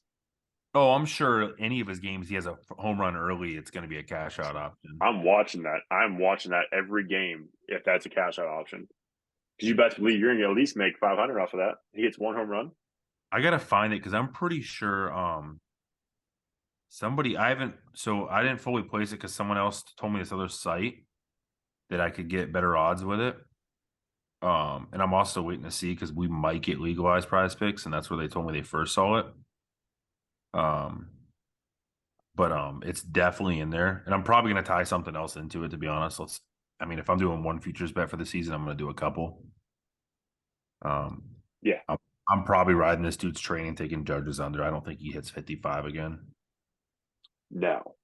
Oh, I'm sure any of his games he has a home run early, it's going to be a cash out option. I'm watching that every game if that's a cash out option. Because you best believe you're going to at least make 500 off of that. He hits one home run. I got to find it because I'm pretty sure I didn't fully place it because someone else told me this other site that I could get better odds with it. And I'm also waiting to see because we might get legalized Prize Picks, and that's where they told me they first saw it. But it's definitely in there, and I'm probably going to tie something else into it. To be honest, if I'm doing one futures bet for the season, I'm going to do a couple. Yeah, I'm probably riding this dude's training, taking Judges under. I don't think he hits 55 again. No,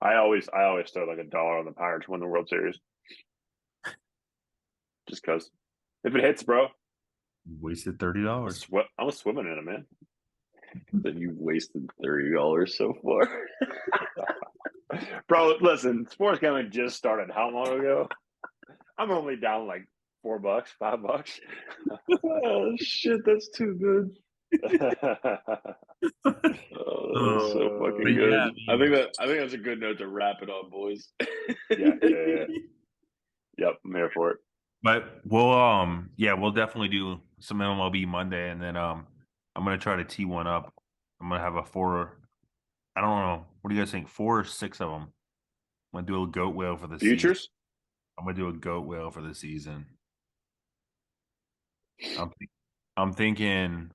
I always throw like $1 on the Pirates to win the World Series, just because if it hits, bro, wasted $30. I was swimming in it, man. Then you've wasted $30 so far. Bro, listen, sports gambling just started how long ago? I'm only down like $4, $5. Oh shit, that's too good. That's so fucking good. Yeah, I think that's a good note to wrap it on, boys. Yeah. Yep, I'm here for it. But we'll definitely do some MLB Monday, and then I'm gonna try to tee one up. I'm gonna have a 4. I don't know. What do you guys think? 4 or 6 of them. I'm gonna do a goat whale for the Futures. Season. I'm gonna do a goat whale for the season. I'm thinking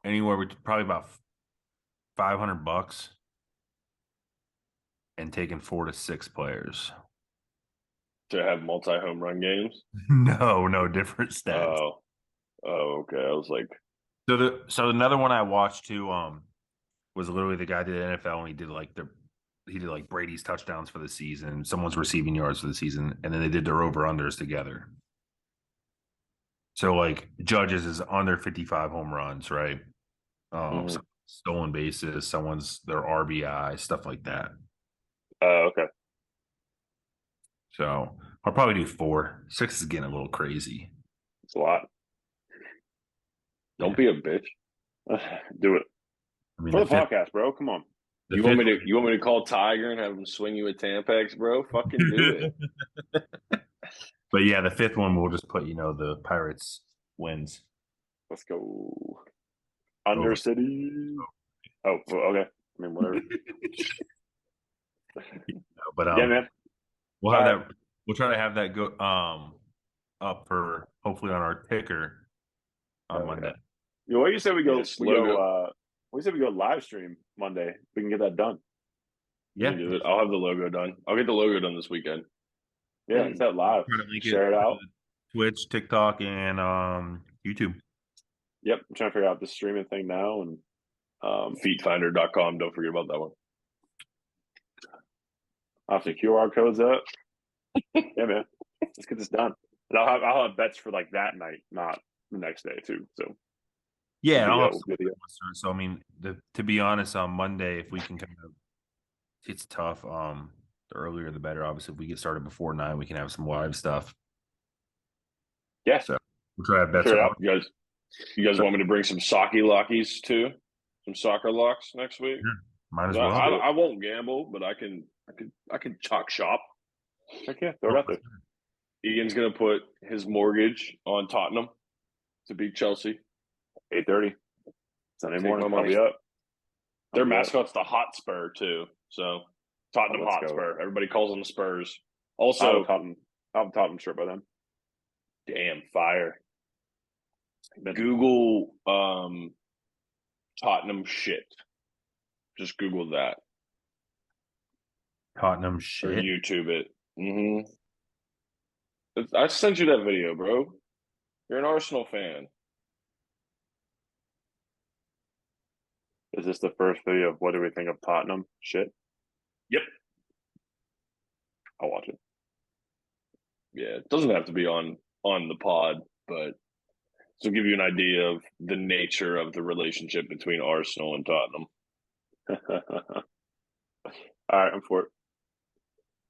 anywhere with probably about $500 and taking 4 to 6 players to have multi-home run games. No, different stats. Oh, okay. I was like, so another one I watched too was literally the guy did NFL, and he did like Brady's touchdowns for the season, someone's receiving yards for the season, and then they did their over-unders together. So like Judges is under 55 home runs, right? So stolen bases, someone's their RBI, stuff like that. Okay. So I'll probably do 4. 6 is getting a little crazy. It's a lot. Don't be a bitch. Do it. I mean, For the podcast, bro. Come on. You want me to call Tiger and have him swing you a Tampax, bro? Fucking do it. But yeah, the 5th one we'll just put, the Pirates wins. Let's go. Undercity. Oh, okay. I mean, whatever. But yeah, man. We'll have that. We'll try to have that go up for hopefully on our ticker on Monday. Yeah, what you said we go? We said we go live stream Monday. We can get that done. Yeah, do it. I'll have the logo done. I'll get the logo done this weekend. Yeah, it's that live. Share it out. Twitch, TikTok, and YouTube. Yep, I'm trying to figure out the streaming thing now, and feetfinder.com. Don't forget about that one. Obviously, QR codes up. Yeah, man. Let's get this done. And I'll have bets for like that night, not the next day too. So yeah, so I mean, to be honest, on Monday, if we can kind of, it's tough. The earlier the better. Obviously, if we get started before 9, we can have some live stuff. Yeah, so we'll try to have bets. You guys want me to bring some soccer lockies too? Some soccer locks next week? Yeah, might as well. I won't gamble, but I can chalk shop. Heck yeah, throw it out there. Ian's gonna put his mortgage on Tottenham to beat Chelsea. 8:30 Sunday morning. I'll be up. Their mascot's the Hotspur too. So Tottenham Hotspur. Everybody calls them the Spurs. Also, I'll have a Tottenham shirt by then. Damn fire. Google Tottenham shit. Just Google that. Tottenham shit. Or YouTube it. Mm-hmm. I sent you that video, bro. You're an Arsenal fan. Is this the first video of what do we think of Tottenham shit? Yep. I'll watch it. Yeah, it doesn't have to be on the pod, but to give you an idea of the nature of the relationship between Arsenal and Tottenham. All right, I'm for it.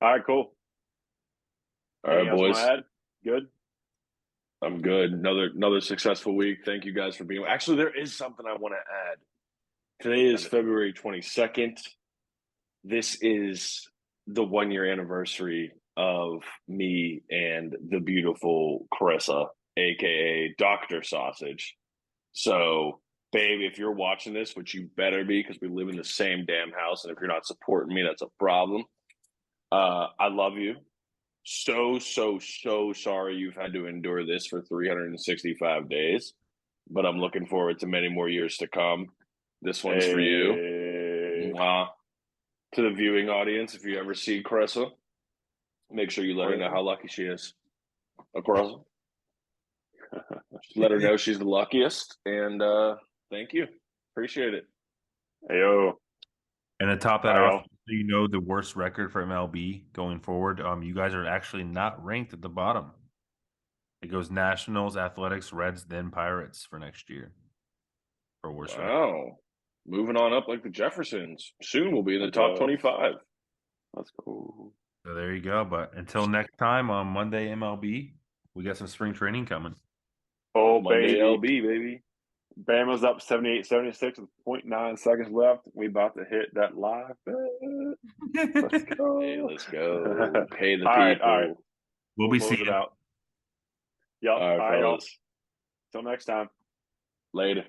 All right, cool. All right, boys. Good. I'm good. Another successful week. Thank you guys for being. Actually, there is something I want to add. Today is February 22nd. This is the 1-year anniversary of me and the beautiful Carissa, aka Dr. Sausage. So, babe, if you're watching this, which you better be because we live in the same damn house, and if you're not supporting me, that's a problem. I love you. So sorry you've had to endure this for 365 days, but I'm looking forward to many more years to come. This one's for you. To the viewing audience, if you ever see Carissa, make sure you let her know how lucky she is. Carissa. Let her know she's the luckiest, and thank you. Appreciate it. Heyo. And to top that off, the worst record for MLB going forward, you guys are actually not ranked at the bottom. It goes Nationals, Athletics, Reds, then Pirates for next year. For worst record. Moving on up like the Jeffersons. Soon we'll be in the top 25. That's cool. So there you go. But until next time on Monday MLB, we got some spring training coming. Oh, Monday LB, baby. Bama's up 78-76 with 0.9 seconds left. We about to hit that live bet. Let's go. Hey, let's go. Pay the people. All right. We'll be seeing it out. Yep. All right, fellas. Till next time. Later.